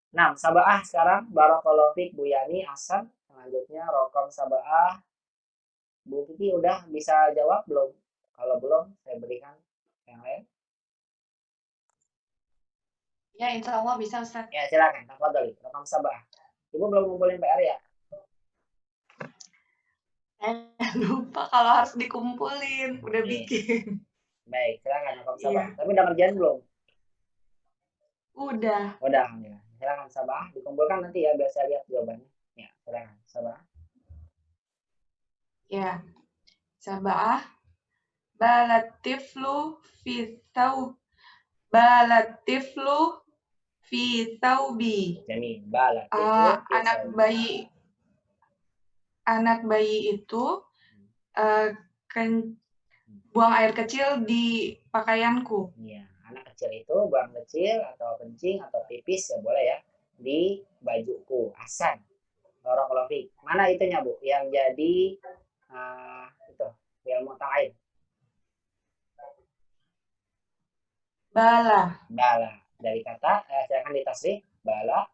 [SPEAKER 1] Nah, sabaah sekarang. Barakallahu fiik Bu Yani, Hasan. Selanjutnya rokom sabaah. Bu Kiki udah bisa jawab belum? Kalau belum, saya berikan yang lain.
[SPEAKER 3] Ya, insya Allah bisa Ustaz.
[SPEAKER 1] Ya, silakan. Tafadhol. Rokom sabaah. Ibu belum ngumpulin PR ya?
[SPEAKER 3] Lupa kalau harus dikumpulin. Udah bikin.
[SPEAKER 1] Baik, silakan rokom sabaah. Tapi udah ngerjain belum?
[SPEAKER 3] Udah.
[SPEAKER 1] Udah, alhamdulillah. Silakan sabaah. Dikumpulkan nanti ya, biar saya lihat jawabannya. Ya, silakan sabaah.
[SPEAKER 3] Ya. Sabaah. Balatiflu fi thawbi.
[SPEAKER 1] Jamil. Balatiflu fi
[SPEAKER 3] anak bayi itu buang air kecil di pakaianku.
[SPEAKER 1] Iya, anak kecil itu buang kecil atau kencing atau pipis ya boleh ya di bajuku. Hasan. Barakallahu fiik. Mana itunya, Bu? Yang jadi itu fi'il mu'tal ain.
[SPEAKER 3] Bala.
[SPEAKER 1] Dari kata silakan ditasrif. Bala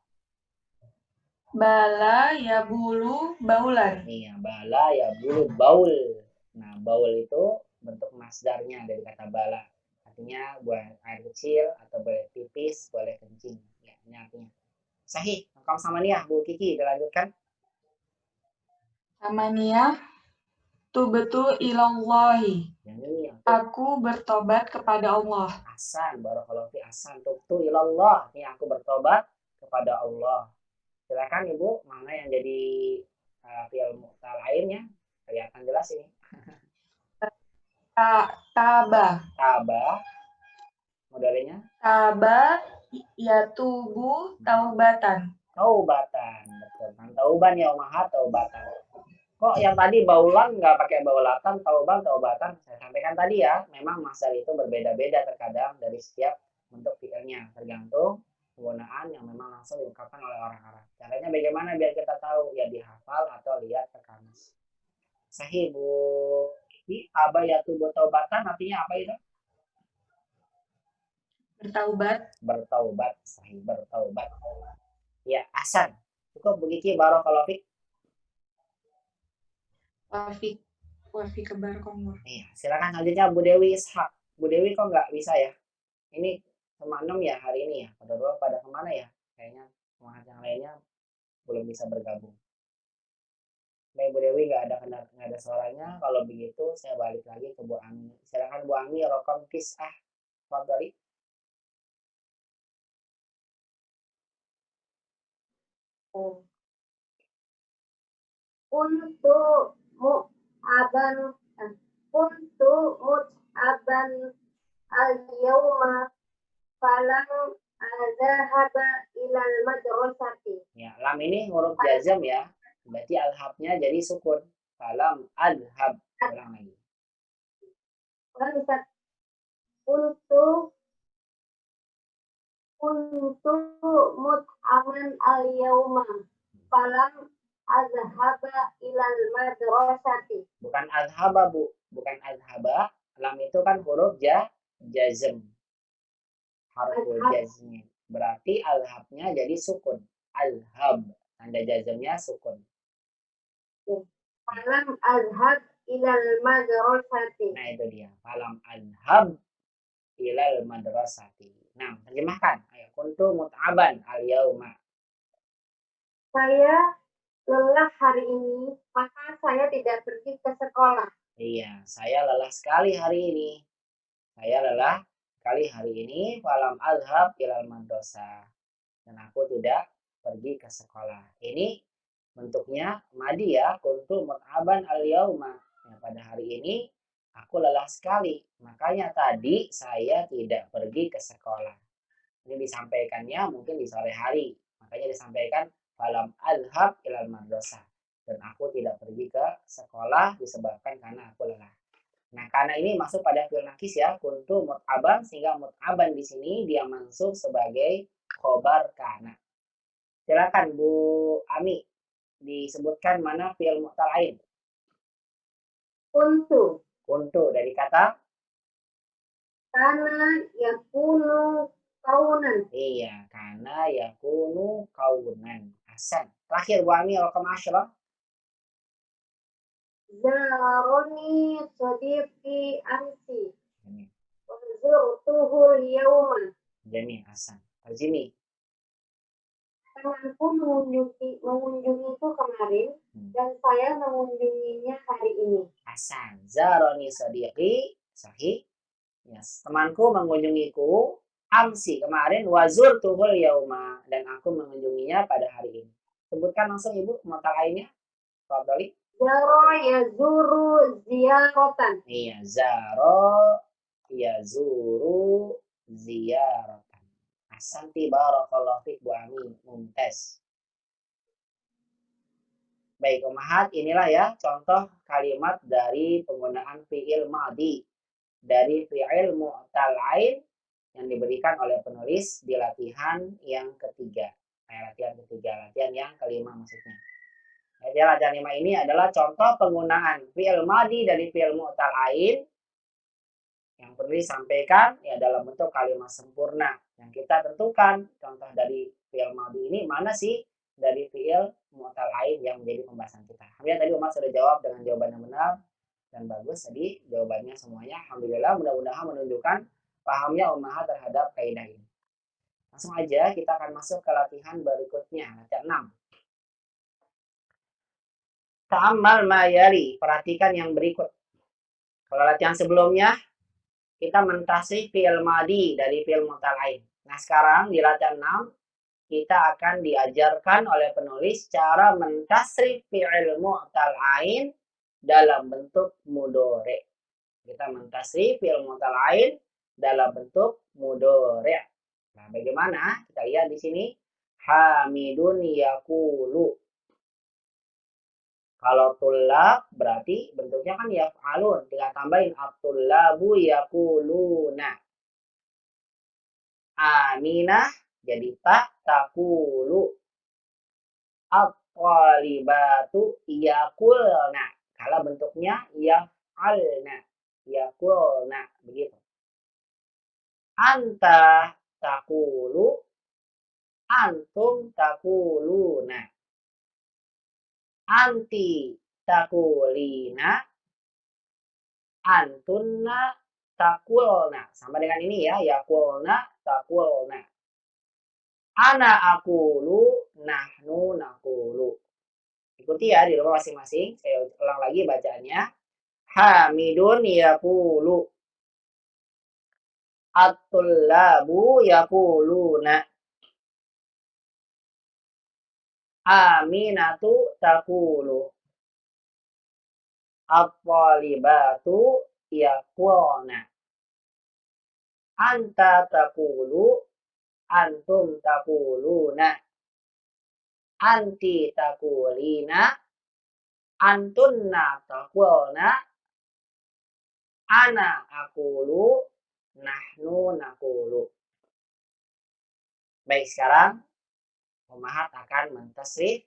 [SPEAKER 3] ya bulu baulan.
[SPEAKER 1] Iya, bala ya bulu baul. Nah, baul itu bentuk masdarnya dari kata bala. Artinya buang air kecil atau boleh pipis, boleh kencing. Ya, ini artinya. Sahih. Lengkap sama nih Bu Kiki, dilanjutkan.
[SPEAKER 3] Samaniyah tubtu ilallahi.
[SPEAKER 1] Yang ini yang
[SPEAKER 3] Aku bertobat kepada Allah.
[SPEAKER 1] Ahsan, barakallahu fi ahsan. Tubtu ilallah. Ini aku bertobat kepada Allah. Silakan Ibu, mana yang jadi fi'il mu'tal lainnya? Kelihatan jelas ini.
[SPEAKER 3] Taba.
[SPEAKER 1] Taba. Modelnya
[SPEAKER 3] Taba yatubu taubatan.
[SPEAKER 1] taubatan. Betul kan? Tauban ya umahat, taubatan. Kok yang tadi baulan nggak pakai baulatan, taubatan? Saya sampaikan tadi ya, memang masdar itu berbeda-beda terkadang dari setiap bentuk fi'ilnya, tergantung penggunaan yang memang langsung diungkapkan oleh orang Arab. Caranya bagaimana biar kita tahu? Ya dihafal atau lihat ke kamus. Sahih Bu. Ini abayatu taubatan artinya apa itu?
[SPEAKER 3] Bertaubat.
[SPEAKER 1] Sahih, bertaubat. Ya, ahsan. Cukup begitu barakallahu fik.
[SPEAKER 3] Wafik barakallahu.
[SPEAKER 1] Iya, silakan selanjutnya Bu Dewi Ishak. Bu Dewi kok nggak bisa ya? Ini cuma 6 ya hari ini ya. Pada kemana ya? Kayaknya semangat yang lainnya belum bisa bergabung. Baik Bu Dewi nggak ada suaranya. Kalau begitu saya balik lagi ke Bu Ami. Silakan Bu Ami, rokam kisah. Fadhali.
[SPEAKER 2] Untuk mu'aban al-yawma falam azhaba ilal madrasati.
[SPEAKER 1] Ya, lam ini huruf jazm ya. Berarti alhabnya jadi sukun. Falam adhab. Ulang lagi.
[SPEAKER 2] Untuk mut'aman al-yawma falam azhaba ilal madrasati.
[SPEAKER 1] Bukan azhaba Bu, bukan azhaba. Lam itu kan huruf jazm. Harful jazm. Berarti alhabnya jadi sukun. Alhab. Tanda jazmnya sukun.
[SPEAKER 2] Falam azhab ilal madrasati.
[SPEAKER 1] Nah itu dia. Falam azhab ilal madrasati. Nah, terjemahkan. Ayo, kuntu mut'aban al-yauma.
[SPEAKER 2] Saya lelah hari ini, maka saya tidak pergi ke sekolah.
[SPEAKER 1] Iya, saya lelah sekali hari ini. Falam azhab ilal madrasah. Dan aku tidak pergi ke sekolah. Ini bentuknya madi ya, kuntu mut'aban al-yauma. Ya, pada hari ini aku lelah sekali. Makanya tadi saya tidak pergi ke sekolah. Ini disampaikannya mungkin di sore hari. Makanya disampaikan falam azhab ilal madrasah. Dan aku tidak pergi ke sekolah disebabkan karena aku lelah. Nah, karena ini masuk pada fi'il nakis ya, kuntu mut'aban, sehingga mut'aban di sini dia masuk sebagai khobar kana. Silakan Bu Ami, disebutkan mana fi'il mu'tal ain. Kuntu dari kata
[SPEAKER 2] Kana yakunu kaunan.
[SPEAKER 1] iya, kana yakunu kaunan. Ahsan. Terakhir Bu Ami, raqam 10.
[SPEAKER 2] Zaroni sadiqi amsi.
[SPEAKER 1] Jamil.
[SPEAKER 2] Zurtuhu yawma.
[SPEAKER 1] Jamil, ahsan. Terjemi.
[SPEAKER 2] Temanku mengunjungiku kemarin dan saya mengunjunginya hari ini.
[SPEAKER 1] Ahsan. Zaroni sadiqi. Sahih. Yes. Temanku mengunjungiku amsi kemarin, wazur tuhul yauma, dan aku mengunjunginya pada hari ini. Sebutkan langsung Ibu mu'tal ainnya. Fadhali.
[SPEAKER 2] Zaro yazuru ziyaratan.
[SPEAKER 1] Iya, zaro yazuru ziyaratan. Ahsanti barakallahu fik Bu Ami, mumtaz. Baik, Ummahat, inilah ya contoh kalimat dari penggunaan fi'il madi dari fi'il mu'tal ain yang diberikan oleh penulis di latihan yang ketiga. Latihan yang kelima maksudnya. Jadi latihan 5 ini adalah contoh penggunaan fi'il madi dari fi'il mu'tal ain yang perlu disampaikan ya dalam bentuk kalimat sempurna. Yang kita tentukan contoh dari fi'il madi ini mana sih dari fi'il mu'tal ain yang menjadi pembahasan kita. Alhamdulillah tadi Umar sudah jawab dengan jawaban yang benar dan bagus tadi jawabannya semuanya. Alhamdulillah, mudah-mudahan menunjukkan pahamnya Ummahat terhadap kaidah ini. Langsung aja kita akan masuk ke latihan berikutnya, latihan 6. Ta'ammal ma yali, perhatikan yang berikut. Kalau latihan sebelumnya kita mentasrif fi'il madi dari fi'il mutala'in. Nah, sekarang di latihan 6 kita akan diajarkan oleh penulis cara mentasrif fi'il mutala'in dalam bentuk mudhari'. Kita mentasrif fi'il mutala'in dalam bentuk mudhari'. Nah, bagaimana? Kita lihat di sini. Hamidun yaqulu. Kalau tulab berarti bentuknya kan yaf'alun. Tinggal tambahin at-tullabu yaquluna. Aminah jadi tak takulu. At-talibatu yaqulna. Kalau bentuknya yaf'alna. Yaqulna. Begitu. Anta takulu. Antum takuluna. Anti takulina, antunna takulna. Sama dengan ini ya, yakulna, takulna. Ana akulu, nahnu nakulu. Ikuti ya di rumah masing-masing. Saya ulang lagi bacaannya. Hamidun yakulu. At-tullabu yakuluna. Aminatu takulu. At-talibatu yaqulna. Anta takulu. Antum takuluna. Anti takulina. Antunna takulna. Ana akulu. Nahnu nakulu. Baik, sekarang Ummahat akan mentasrif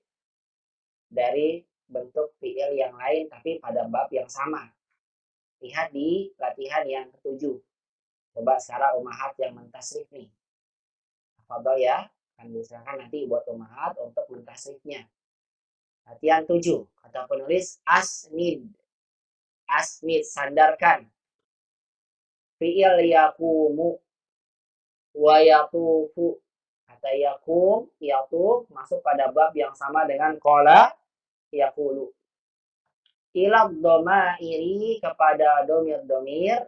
[SPEAKER 1] dari bentuk fi'il yang lain tapi pada bab yang sama. Lihat di latihan yang ke-7. Coba sekarang Ummahat yang mentasrif nih. Fadhol ya, akan diserahkan nanti buat Ummahat untuk mentasrifnya. Latihan 7, kata penulis asnid. Asnid, sandarkan. Fi'il yakumu wa yatufu. Kata yakum, yatuf masuk pada bab yang sama dengan qala yakulu. Ilad domairi kepada domir-domir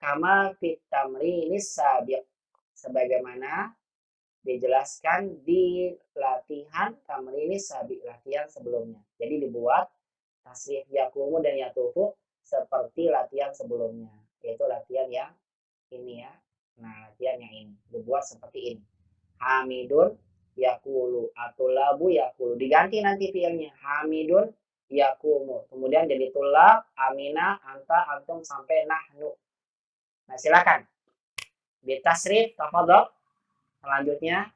[SPEAKER 1] kama fit tamrinis sabiq. Sebagaimana dijelaskan di latihan tamrinis sabiq, latihan sebelumnya. Jadi dibuat tasrif yakumu dan yatufu seperti latihan sebelumnya. Yaitu latihan yang ini ya. Nah, latihan yang ini dibuat seperti ini. Hamidun yakulu, atulabu yakulu. Diganti nanti fiilnya. Hamidun yakumu. Kemudian jadi tulab, aminah, anta, antum sampai nahnu. Nah, silakan. Ditasrif, tafadhol. Selanjutnya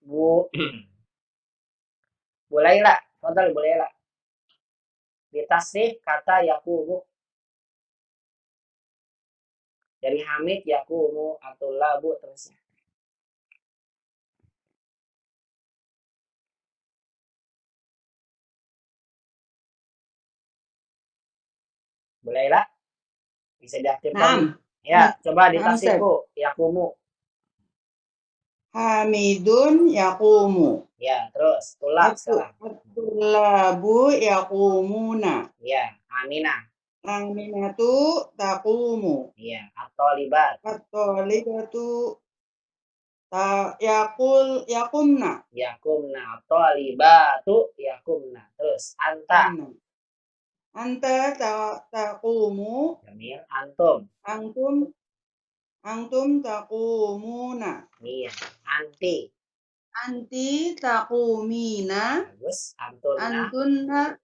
[SPEAKER 1] Bu Laila. Tafadhol Bu Laila. Ditasrif kata yakumu. Dari Hamid yakumu, atulabu terusnya. Bu Laila, bisa diaktifkan? Ya, coba ditasrif Bu, yakumu.
[SPEAKER 4] Hamidun yaqumu.
[SPEAKER 1] Ya, terus tulab sekarang.
[SPEAKER 4] At-tullabu yaqumuna.
[SPEAKER 1] Ya, aminah.
[SPEAKER 4] Aminatu taqumu.
[SPEAKER 1] Ya, at-talibat.
[SPEAKER 4] At-talibatu yakumna.
[SPEAKER 1] Yakumna, at-talibatu yakumna. Terus anta.
[SPEAKER 4] Anta taqumu.
[SPEAKER 1] Jamil, antum.
[SPEAKER 4] Antum taqumuna.
[SPEAKER 1] Iya, anti.
[SPEAKER 4] Anti taqumina.
[SPEAKER 1] Bagus, antunna.
[SPEAKER 4] Antunna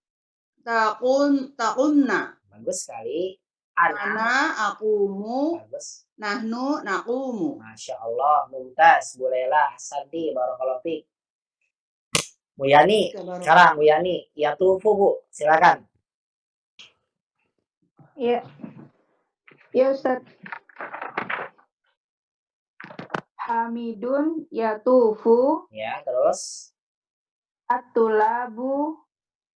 [SPEAKER 4] taqumna.
[SPEAKER 1] Bagus sekali.
[SPEAKER 4] Ana aqumu.
[SPEAKER 1] Bagus.
[SPEAKER 4] Nahnu naqumu.
[SPEAKER 1] Masya Allah, mumtaz. Bu Laila, ahsanti, barakallahu fiik. Bu Yani, sekarang Bu Yani, yatufu Bu, silakan.
[SPEAKER 5] Ya. Ya Ustaz. Hamidun yatufu.
[SPEAKER 1] Ya, terus.
[SPEAKER 5] At-tulabu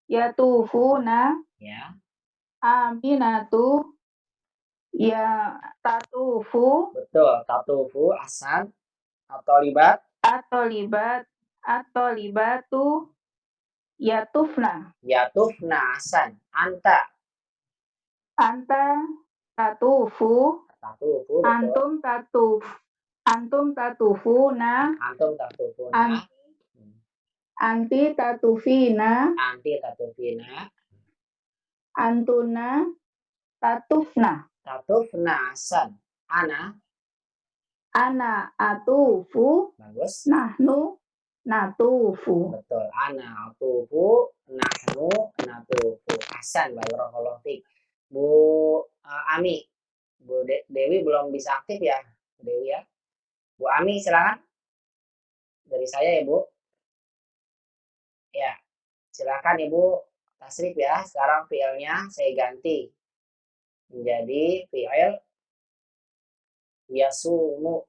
[SPEAKER 5] yatufuna.
[SPEAKER 1] Ya.
[SPEAKER 5] Aminatu ya tatufu.
[SPEAKER 1] Betul, tatufu, ahsan. At-talibat.
[SPEAKER 5] At-talibatu Yatufna.
[SPEAKER 1] Yatufna, ahsan. Anta.
[SPEAKER 5] Anta tatufu.
[SPEAKER 1] Tatufu, betul.
[SPEAKER 5] Antum tatufuna.
[SPEAKER 1] Antum tatufuna.
[SPEAKER 5] Anti tatufina.
[SPEAKER 1] Anti tatufina.
[SPEAKER 5] Antuna tatufna.
[SPEAKER 1] Tatufna, ahsan.
[SPEAKER 5] Ana atufu.
[SPEAKER 1] Bagus.
[SPEAKER 5] Nahnu natufu.
[SPEAKER 1] Betul. Ana atufu, nahnu natufu. Ahsan, barakallahu fiik. Bu Ami. Bu Dewi belum bisa aktif ya, Dewi ya. Bu Ami silakan. Dari saya ya, Bu. Ya. Silakan Ibu tasrif ya. Sekarang fiilnya saya ganti menjadi fiil yasumu.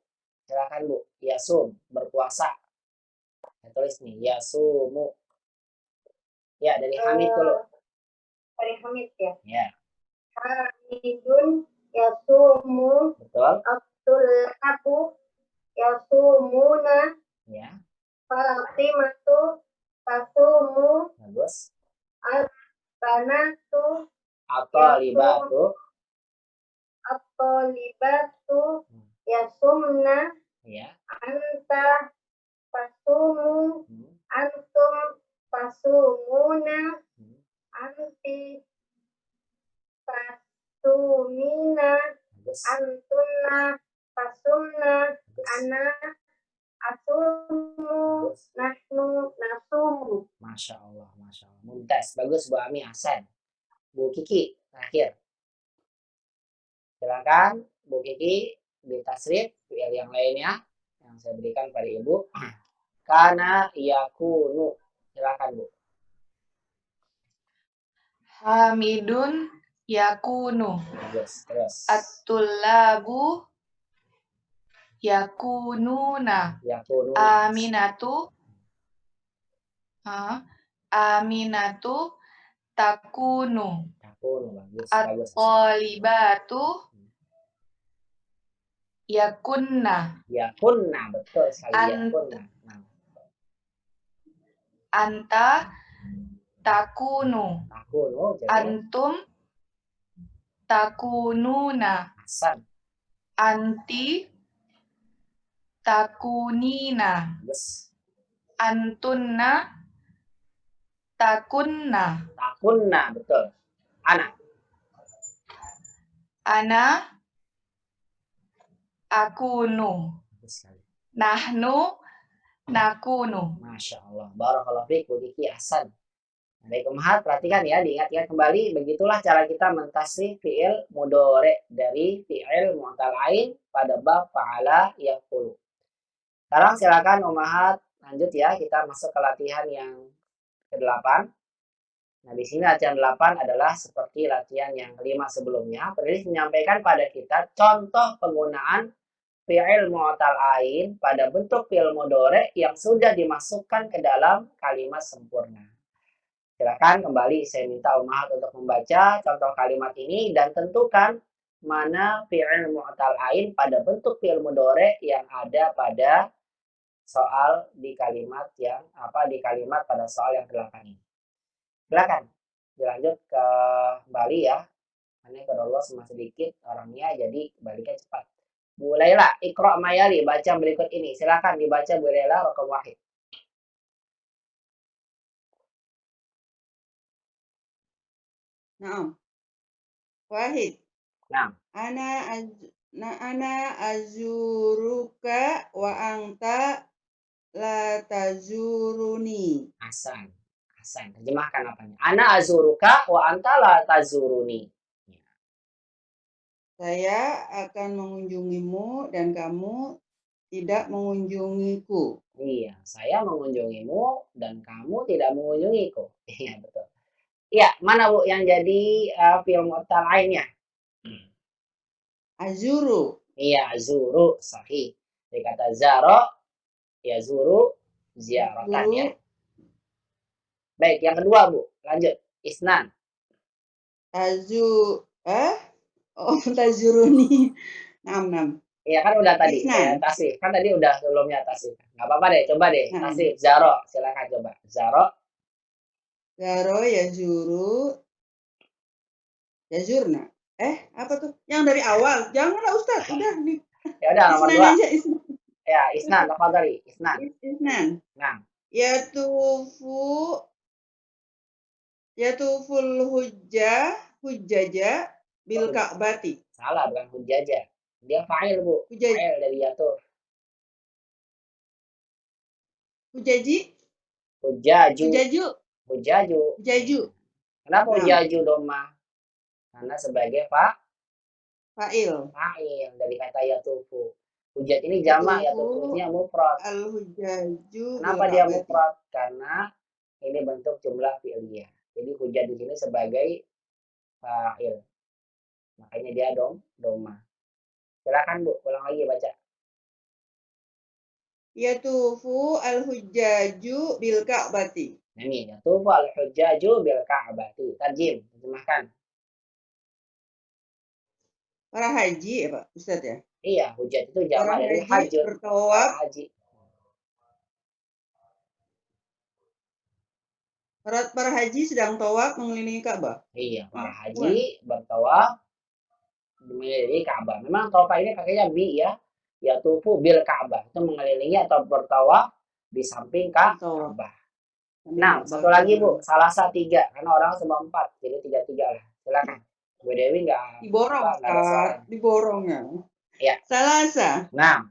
[SPEAKER 1] Silakan Bu. Yasum, berpuasa. Saya tulis nih, yasumu. Ya, dari Hamid dulu.
[SPEAKER 2] Dari Hamid ya.
[SPEAKER 1] Ya,
[SPEAKER 2] Hamidun yasumu.
[SPEAKER 1] betul.
[SPEAKER 2] Abdul yasumuna.
[SPEAKER 1] Ya,
[SPEAKER 2] Fatimatu tasumu.
[SPEAKER 1] bagus.
[SPEAKER 2] Banatu
[SPEAKER 1] At-talibatu.
[SPEAKER 2] at-talibatu yasumna.
[SPEAKER 1] Ya.
[SPEAKER 2] Anta tasumu. Antum tasumuna. Anti tasumina.
[SPEAKER 1] Bagus.
[SPEAKER 2] Antunna tasumna.
[SPEAKER 1] Bagus.
[SPEAKER 2] Ana asumu.
[SPEAKER 1] Bagus.
[SPEAKER 2] Nahnu nasumu.
[SPEAKER 1] Masya Allah, Masya Allah. Mumtaz. Bagus Bu Ami, ahsan. Bu Kiki, terakhir. Silakan Bu Kiki ditasrif fiil yang lainnya yang saya berikan pada Ibu. Kana yakunu. Silakan Bu.
[SPEAKER 3] Hamidun yakunu.
[SPEAKER 1] Bagus. Terus.
[SPEAKER 3] At-tullabu yakununa.
[SPEAKER 1] Yakunu.
[SPEAKER 3] Aminatu. Aminatu takunu.
[SPEAKER 1] Yakunu. Bagus. Bagus.
[SPEAKER 3] At-talibatu yakunna.
[SPEAKER 1] Yakunna. Betul sekali. Yakunna. Nah,
[SPEAKER 3] Anta takunu.
[SPEAKER 1] takunu. Jadi
[SPEAKER 3] Antum takununa.
[SPEAKER 1] ahsan.
[SPEAKER 3] Anti takunina.
[SPEAKER 1] Bagus.
[SPEAKER 3] Antunna takunna.
[SPEAKER 1] Takunna. Betul.
[SPEAKER 3] Ana akunu.
[SPEAKER 1] Bagus sekali.
[SPEAKER 3] Nahnu nakunu.
[SPEAKER 1] Masya Allah. Barakallahu fiik Bu Kiki, ahsan. Baik Ummahat, perhatikan ya, diingat-ingat kembali, begitulah cara kita mentasrif fiil mudhari dari fiil mu'tal ain pada bab fa'ala yaqulu. Sekarang silakan Ummahat lanjut ya, kita masuk ke latihan yang ke-8. Nah, di sini latihan 8 adalah seperti latihan yang 5 sebelumnya. Penulis menyampaikan pada kita contoh penggunaan fiil mu'tal ain pada bentuk fiil mudhari yang sudah dimasukkan ke dalam kalimat sempurna. Silakan kembali saya minta Ummahat untuk membaca contoh kalimat ini dan tentukan mana fi'il mu'tal ain pada bentuk fi'il mudhari yang ada pada soal di kalimat pada soal yang ke-8 ini. Silakan dilanjut kembali ya. Karena kalau Allah cuma sedikit orangnya jadi baliknya cepat. Bu Laila, Iqra Mayali, baca berikut ini. Silakan dibaca Bu Laila raqam 1.
[SPEAKER 4] Naam. Wahid.
[SPEAKER 1] Nah,
[SPEAKER 4] Ana azuruka wa anta la tazuruni.
[SPEAKER 1] ahsan. Terjemahkan apanya? Ana azuruka wa anta la tazuruni.
[SPEAKER 4] Saya akan mengunjungimu dan kamu tidak mengunjungiku.
[SPEAKER 1] Iya, saya mengunjungimu dan kamu tidak mengunjungiku. Iya, betul. Iya, mana Bu yang jadi fi'il mu'tal ainnya?
[SPEAKER 4] Azuru.
[SPEAKER 1] Iya, azuru, sahih. Dari kata zaro, ya zuru, ziaratan ya. Baik, yang kedua Bu, lanjut. Isnan.
[SPEAKER 4] Tazuruni. 6.
[SPEAKER 1] Iya kan udah tadi, tasrif. Kan tadi udah sebelumnya tasrif. Nggak apa-apa deh, coba deh. Tasrif, zaro, silakan coba. Zaro.
[SPEAKER 4] Garo yazuru. Yazurna. Apa tuh? Yang dari awal. Janganlah Ustaz. Udah nih.
[SPEAKER 1] Ya udah nomor
[SPEAKER 4] Isnan
[SPEAKER 1] 2.
[SPEAKER 4] aja. Isnan.
[SPEAKER 1] Ya, Isnan, tafadhali. Isnan.
[SPEAKER 4] Isnan.
[SPEAKER 1] Nah,
[SPEAKER 4] Yatuful hujjaja bil ka'bati.
[SPEAKER 1] salah, bukan hujaja. Dia fa'il, Bu.
[SPEAKER 4] Hujaj.
[SPEAKER 1] Fa'il dari yatuf.
[SPEAKER 4] Hujaji.
[SPEAKER 1] Hujaju.
[SPEAKER 4] Hujaju.
[SPEAKER 1] Hujaju.
[SPEAKER 4] Hujaju.
[SPEAKER 1] Kenapa
[SPEAKER 4] Nah.
[SPEAKER 1] hujaju doma? Karena sebagai
[SPEAKER 4] Fa'il.
[SPEAKER 1] fa'il dari kata yatufu. Hujat ini jamak, yatufusnya mufrad.
[SPEAKER 4] Al-hujaju.
[SPEAKER 1] Kenapa dia mufrad? Karena ini bentuk jumlah fi'liyah. Jadi hujat di sini sebagai fa'il. Makanya dia doma. Silakan Bu, ulang lagi baca.
[SPEAKER 4] Yatufu al-hujjaju bil ka'bati.
[SPEAKER 1] Ini yatufu al-hujjaju bil ka'bati. Tarjim, terjemahkan.
[SPEAKER 4] Para haji ya Pak Ustaz ya?
[SPEAKER 1] Iya, hujat itu jamak
[SPEAKER 4] Para
[SPEAKER 1] dari
[SPEAKER 4] haji
[SPEAKER 1] hajjun.
[SPEAKER 4] bertawaf.
[SPEAKER 1] Haji.
[SPEAKER 4] Para haji sedang tawaf mengelilingi Ka'bah.
[SPEAKER 1] Iya, para haji bertawaf mengelilingi Ka'bah. Memang tawaf ini pakainya bi ya. Yatufu bil Ka'bah. Itu mengelilingi atau bertawaf di samping Ka'bah. Nah, satu lagi Bu, salasa 3 karena orang cuma 4, jadi 3 lah. Silakan. Bu Dewi nggak
[SPEAKER 4] Diborong,
[SPEAKER 1] nggak ada suara.
[SPEAKER 4] diborong ya.
[SPEAKER 1] Iya.
[SPEAKER 4] Salasa.
[SPEAKER 1] Nah,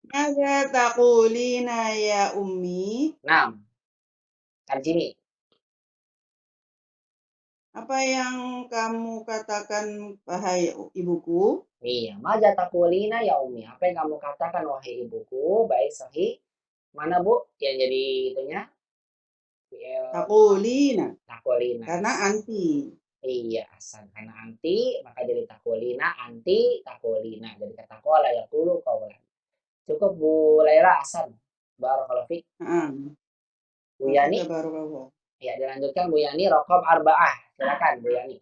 [SPEAKER 4] Maka taqulina ya ummi.
[SPEAKER 1] nah. Tarjimi.
[SPEAKER 4] Apa yang kamu katakan wahai ibuku?
[SPEAKER 1] Iya, maja takulina ya ummi. Apa yang kamu katakan wahai ibuku? Baik, sahih. Mana Bu yang jadi itunya?
[SPEAKER 4] Taqulina.
[SPEAKER 1] Takulina.
[SPEAKER 4] Karena anti.
[SPEAKER 1] Iya, asal karena anti maka jadi takulina, anti takulina. Jadi kata qala yaqulu qawlan. Cukup Bu Laila Hasan. Barakallahu fiik. Bu Yani.
[SPEAKER 4] Barakallahu.
[SPEAKER 1] Ya, dilanjutkan Bu Yani raqam arba'ah. Silakan Bu Yani.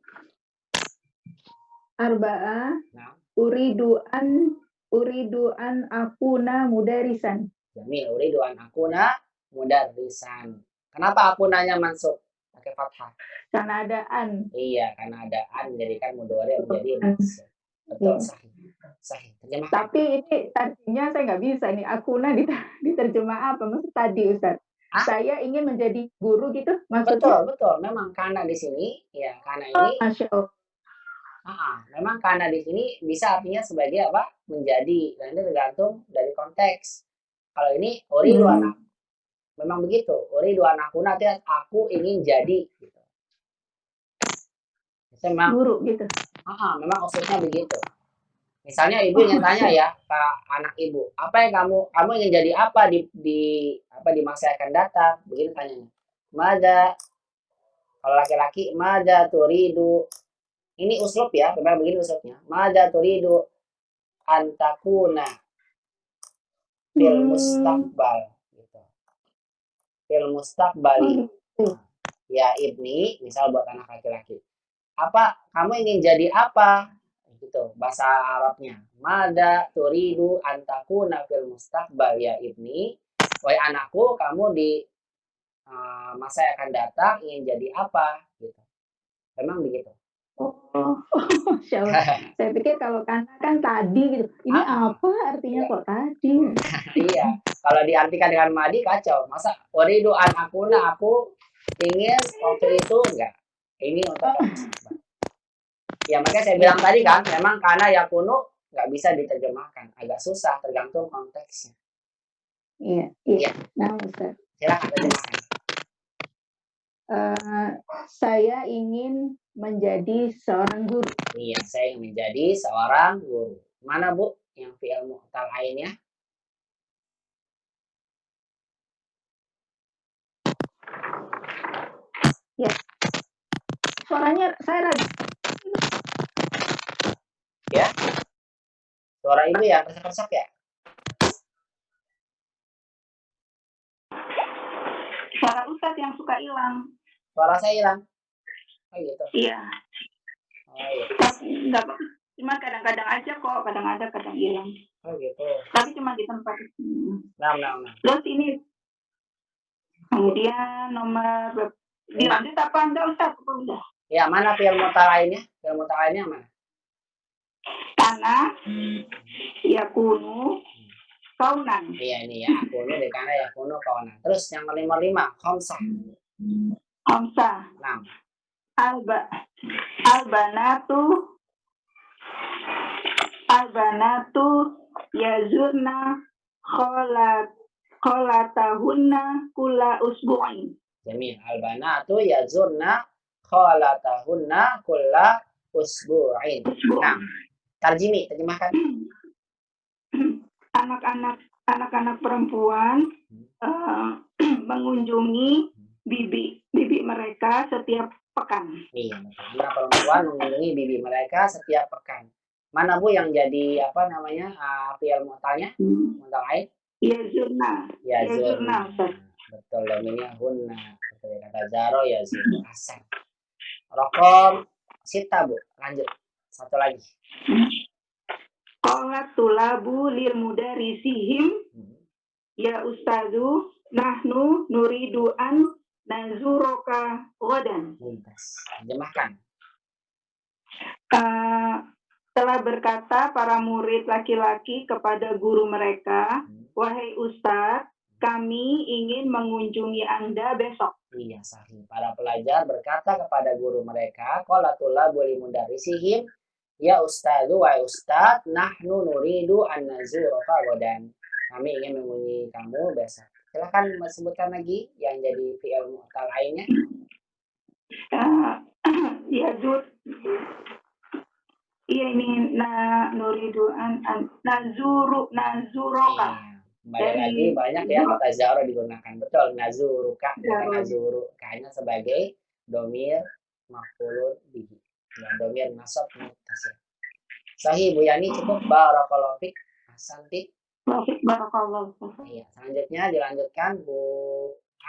[SPEAKER 2] Arba'ah.
[SPEAKER 1] Nah,
[SPEAKER 2] Uridu an akuna mudarisan.
[SPEAKER 1] jamil, uridu an akuna mudarrisan. Kenapa akunanya mansub pakai fathah?
[SPEAKER 2] Karena ada an.
[SPEAKER 1] Iya, karena ada an menjadikan mudhari menjadi mansub. Betul, sahih. Sahih. Terjemahkan.
[SPEAKER 2] Tapi ini tadinya saya nggak bisa ini akuna diterjemah apa? Maksud tadi Ustaz? Saya ingin menjadi guru gitu maksudnya?
[SPEAKER 1] Betul. Memang karena di sini, ya karena ini.
[SPEAKER 2] Masya Allah.
[SPEAKER 1] Memang karena di sini bisa artinya sebagai apa? Menjadi. Dan itu tergantung dari konteks. Kalau ini uridu anak. Memang begitu. Uridu anakuna artinya aku ingin jadi. Gitu. Itu memang.
[SPEAKER 2] Guru gitu.
[SPEAKER 1] Memang maksudnya begitu. Misalnya ibu ingin tanya ya ke anak ibu, apa yang kamu ingin jadi apa di masa yang akan datang? Begini tanyanya. Mada. Kalau laki-laki mada turidu. Ini uslub ya, memang begini uslubnya. Mada turidu antakuna fil mustaqbal gitu. Fil mustaqbali. Ya ibni, misal buat anak laki-laki. Apa kamu ingin jadi apa? Gitu, bahasa Arabnya. Mada turidu antakuna fil mustaqbal ya ibni. Wahai anakku, kamu di masa yang akan datang ingin jadi apa? Gitu. Memang begitu.
[SPEAKER 2] Masya Allah. Saya pikir kalau kan tadi gitu. Ini apa artinya kok tadi?
[SPEAKER 1] Iya. Kalau diartikan dengan madi kacau. Masa uridu anakuna aku ingin waktu itu enggak. Ini untuk ya makanya saya bilang tadi kan, memang karena yakunu nggak bisa diterjemahkan, agak susah tergantung konteksnya.
[SPEAKER 2] Iya. Nah, Ustaz.
[SPEAKER 1] Silakan terjemahkan.
[SPEAKER 2] Saya ingin menjadi seorang guru.
[SPEAKER 1] Iya, saya ingin menjadi seorang guru. Mana Bu yang fi'il mu'tal ainnya?
[SPEAKER 2] Ya. Suaranya saya lagi.
[SPEAKER 1] Ya. Suara ibu ya, kesak-kesak ya?
[SPEAKER 5] Suara Ustadz yang suka hilang.
[SPEAKER 1] Suara saya hilang. Oh gitu.
[SPEAKER 5] Iya.
[SPEAKER 1] Oh iya.
[SPEAKER 5] Enggak apa-apa. Cuma kadang-kadang aja kok, kadang ada, kadang hilang.
[SPEAKER 1] Oh gitu.
[SPEAKER 5] Tapi cuma di tempat.
[SPEAKER 1] Nah.
[SPEAKER 5] Terus ini kemudian nomor Dilanjut apa enggak Ustaz? Apa udah?
[SPEAKER 1] Ya, mana fi'il mutalainnya? Fi'il mutalainnya mana?
[SPEAKER 5] Kana yakunu kaunan.
[SPEAKER 1] Iya, ini ya. Yakunu di kana yakunu kawanan. Terus yang kelima, khamsah.
[SPEAKER 5] Hamsa.
[SPEAKER 1] 6.
[SPEAKER 5] Albanatu yazurna kholatahunna kula usbu'in.
[SPEAKER 1] Jamil. Albanatu yazurna khalatahunna kulla usbu'in. Nah, terjemahkan.
[SPEAKER 5] Anak-anak perempuan mengunjungi bibi mereka setiap pekan.
[SPEAKER 1] Iya, anak perempuan mengunjungi bibi mereka setiap pekan. Mana Bu yang jadi apa namanya fi'il mu'talnya? Mu'tal.
[SPEAKER 5] Yazurna.
[SPEAKER 1] Yazurna.
[SPEAKER 5] Ustaz.
[SPEAKER 1] Betul, dominnya hunna. Betul, kata Zaro yazurna. Hasan. Rokom sita Bu. Lanjut. Satu lagi.
[SPEAKER 5] Qalat tulabu lil mudarisihim ya ustazu nahnu nuridu an nazuroka ghadan.
[SPEAKER 1] Lintas. Terjemahkan.
[SPEAKER 5] Telah berkata para murid laki-laki kepada guru mereka, wahai Ustadz, kami ingin mengunjungi Anda besok.
[SPEAKER 1] Iya, sahih. Para pelajar berkata kepada guru mereka, qala tulabu li mudarrisihim, ya ustazu wa ustad, nahnu nuridu an nazuroka ghadan. Kami ingin mengunjungi kamu besok. Silakan sebutkan lagi yang jadi fi'il mu'tal lainnya.
[SPEAKER 5] Iya ini nuridu an nazuroka.
[SPEAKER 1] Kembali lagi banyak ya kata Zaro digunakan. Betul, nazuruka, bukan nazuru. Kayaknya sebagai domir maf'ulun bihi. Ya, domir nasab muttasil. Sahih Bu Yani, cukup. Barakallahu fik. Asanti.
[SPEAKER 5] Barakallahu.
[SPEAKER 1] Iya, selanjutnya dilanjutkan Bu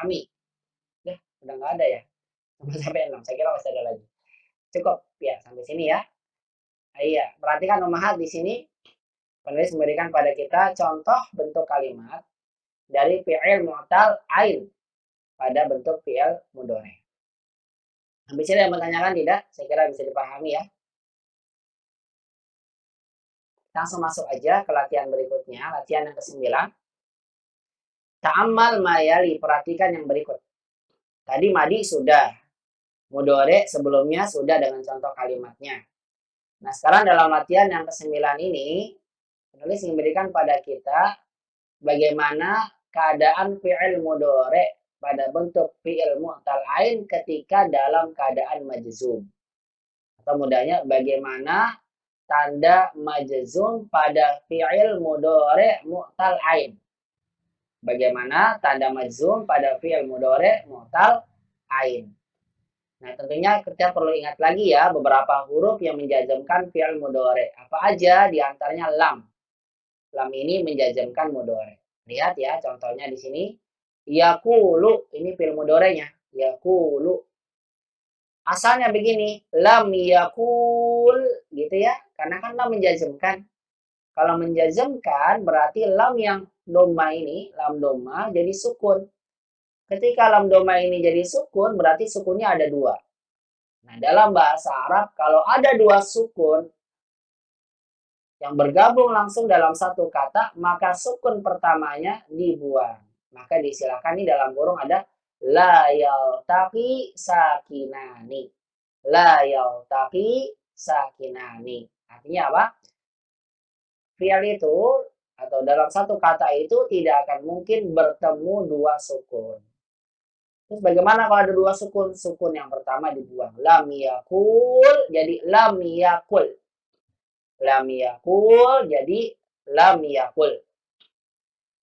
[SPEAKER 1] Ami. Ya, udah nggak ada ya. Sampai 6. Saya kira masih ada lagi. Cukup ya sampai sini ya. Iya, perhatikan Ummahat di sini penulis memberikan pada kita contoh bentuk kalimat dari fi'il mu'tal ain pada bentuk fi'il mudhari'. Habis ini yang bertanyakan tidak? Saya kira bisa dipahami ya. Langsung masuk aja ke latihan berikutnya, latihan yang ke-9. Ta'ammal mayali, perhatikan yang berikut. Tadi madi sudah, mudhari' sebelumnya sudah dengan contoh kalimatnya. Nah, sekarang dalam latihan yang ke-9 ini, penulis memberikan pada kita bagaimana keadaan fi'il mudhari' pada bentuk fi'il mu'tal ain ketika dalam keadaan majzum. Atau mudahnya bagaimana tanda majzum pada fi'il mudhari' mu'tal ain. Bagaimana tanda majzum pada fi'il mudhari' mu'tal ain. Nah, tentunya kita perlu ingat lagi ya beberapa huruf yang menjazmkan fi'il mudhari'. Apa aja? Di antaranya lam. Lam ini menjazmkan mudhari'. Lihat ya contohnya di sini. Yaqulu, ini fi'il mudhari'nya. Yaqulu. Asalnya begini, lam yaqul gitu ya. Karena kan lam menjazmkan. Kalau menjazmkan berarti lam yang dhamma ini, lam dhamma jadi sukun. Ketika lam dhamma ini jadi sukun, berarti sukunnya ada dua. Nah, dalam bahasa Arab, kalau ada dua sukun yang bergabung langsung dalam satu kata, maka sukun pertamanya dibuang. Maka disilakan nih dalam kurung ada la yaltaqi sakinani. La yaltaqi sakinani. Artinya apa? Fi'il itu atau dalam satu kata itu tidak akan mungkin bertemu dua sukun. Terus bagaimana kalau ada dua sukun? Sukun yang pertama dibuang. Lam yakul jadi lam yakul. Lam yakul jadi lam yakul.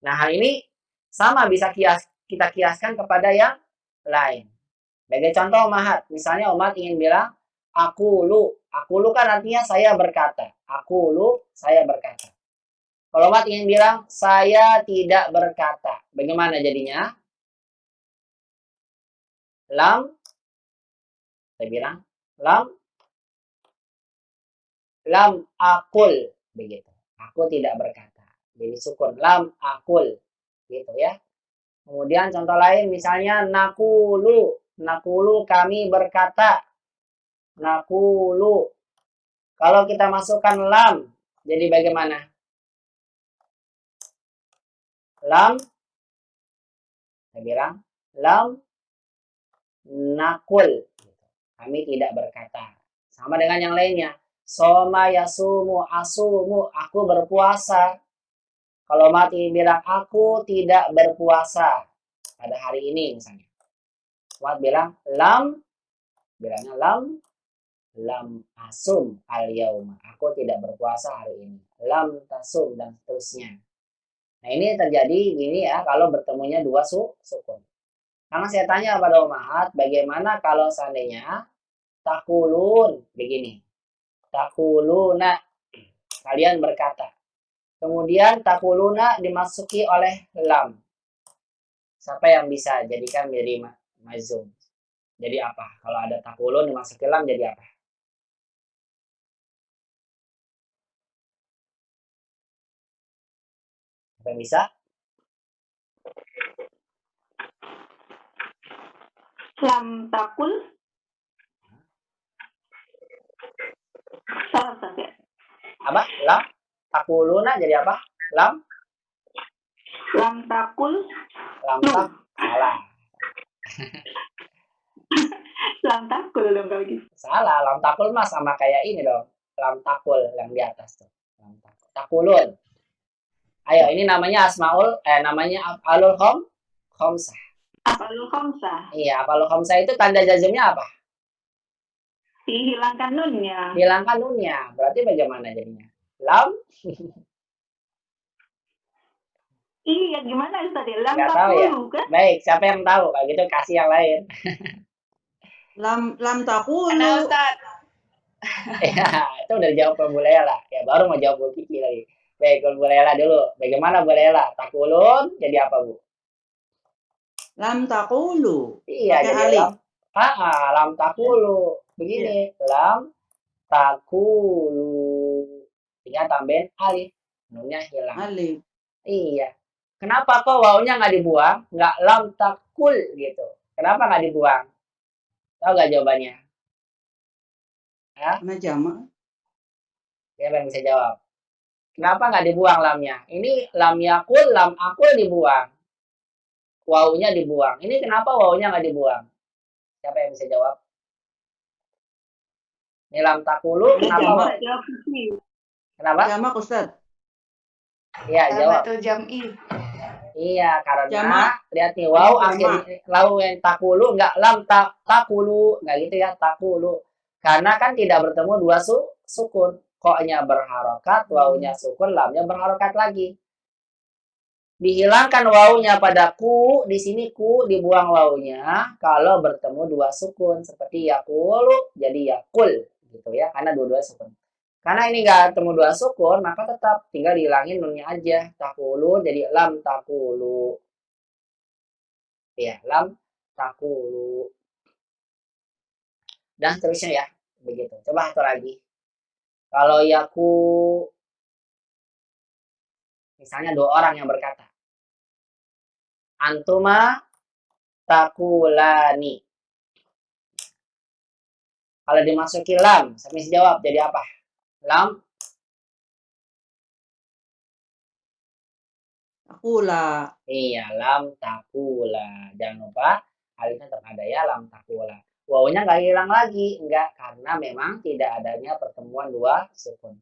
[SPEAKER 1] Nah, hal ini sama bisa kita kiaskan kepada yang lain. Sebagai contoh Ummahat, misalnya Ummahat ingin bilang akulu. Akulu kan artinya saya berkata. Akulu, saya berkata. Kalau Ummahat ingin bilang saya tidak berkata. Bagaimana jadinya? Lam, saya bilang lam akul, begitu. Aku tidak berkata. Jadi sukun lam akul, gitu ya. Kemudian contoh lain misalnya nakulu. nakulu kami berkata. Nakulu. Kalau kita masukkan lam, jadi bagaimana? Lam, saya bilang, lam nakul. Kami tidak berkata. Sama dengan yang lainnya. Soma yasumu asumu. Aku berpuasa. Kalau mati bilang aku tidak berpuasa pada hari ini misalnya. Mat bilang lam. Bilangnya lam asum al yauma. Aku tidak berpuasa hari ini. Lam tasum dan seterusnya. Nah ini terjadi gini ya kalau bertemunya dua sukun. Karena saya tanya pada Umahat, bagaimana kalau seandainya takulun begini. Takuluna, kalian berkata. Kemudian takuluna dimasuki oleh lam. Siapa yang bisa jadikan menjadi mazum? Jadi apa? Kalau ada takulun dimasuki lam jadi apa? Siapa yang bisa?
[SPEAKER 5] Lam takul. Salah saja.
[SPEAKER 1] Apa? Lam? Takuluna jadi apa? Lam?
[SPEAKER 5] Lam takul.
[SPEAKER 1] Lam tak? Salah.
[SPEAKER 5] Lam takul dong kalau gitu.
[SPEAKER 1] Salah. Lam takul mah sama kayak ini dong. Lam takul yang di atas tuh. Lam takul. Takulun. Ayo, ini namanya asmaul, namanya af'alul khamsah.
[SPEAKER 5] Af'alul khamsah.
[SPEAKER 1] Iya, af'alul khamsah itu tanda jazmnya apa?
[SPEAKER 5] Dihilangkan nunnya.
[SPEAKER 1] Hilangkan nunnya. Berarti bagaimana jadinya? Lam?
[SPEAKER 5] Iya, gimana Ustaz? Lam
[SPEAKER 1] Nggak tahu ya?
[SPEAKER 5] takulu kan?
[SPEAKER 1] Baik, siapa yang tahu? Kalau gitu kasih yang lain.
[SPEAKER 4] Lam takulu.
[SPEAKER 3] Ada Ustaz.
[SPEAKER 1] Ya, itu udah jawab Bu Lela. Ya, baru mau jawab Bu Kiki lagi. Baik, Bu Lela dulu. Bagaimana Bu Lela? Takulun jadi apa, Bu?
[SPEAKER 4] Lam takulu.
[SPEAKER 1] Iya,
[SPEAKER 4] Pakai
[SPEAKER 1] jadi
[SPEAKER 4] alif.
[SPEAKER 1] lam takulu. Begini, lam takulu. Tinggal tambahin alif. Nunnya hilang.
[SPEAKER 4] Alif.
[SPEAKER 1] Iya. Kenapa kok wawunya nggak dibuang? Nggak lam takul gitu. Kenapa nggak dibuang? Tahu nggak jawabannya?
[SPEAKER 4] Karena jamak.
[SPEAKER 1] Siapa yang bisa jawab? Kenapa nggak dibuang lamnya? Ini lam yakul, lam akul dibuang. Wawunya dibuang. Ini kenapa wawunya nggak dibuang? Siapa yang bisa jawab? Ini lam takulu, kenapa?
[SPEAKER 4] Jamak.
[SPEAKER 5] Jawab sih.
[SPEAKER 1] Kenapa?
[SPEAKER 4] Jamak Ustaz.
[SPEAKER 1] Iya, jawab.
[SPEAKER 3] Sahabat jam'i.
[SPEAKER 1] Iya, karena
[SPEAKER 4] Jamak.
[SPEAKER 1] lihat nih, waw
[SPEAKER 4] Jamak.
[SPEAKER 1] akhir lau yang takulu nggak lam takulu, nggak gitu ya, takulu. Karena kan tidak bertemu dua sukun. Koknya berharokat, wawunya sukun, lamnya berharokat lagi. Dihilangkan wawunya pada ku, di sini ku dibuang wawunya kalau bertemu dua sukun seperti yakulu jadi yakul gitu ya, karena dua-dua sukun. Karena ini nggak ketemu dua sukun, maka tetap tinggal dihilangin nunnya aja. Takulu jadi lam takulu. Ya, lam takulu. Dan seterusnya ya, begitu. Coba satu lagi. Kalau yaku, misalnya dua orang yang berkata, antuma takulani. Kalau dimasuki lam, saya mesti jawab jadi apa? Lam
[SPEAKER 4] Takula.
[SPEAKER 1] iya, lam takula. Jangan lupa alifnya tetap ada ya, lam takula. Wawunya nggak hilang lagi, enggak, karena memang tidak adanya pertemuan dua sukun.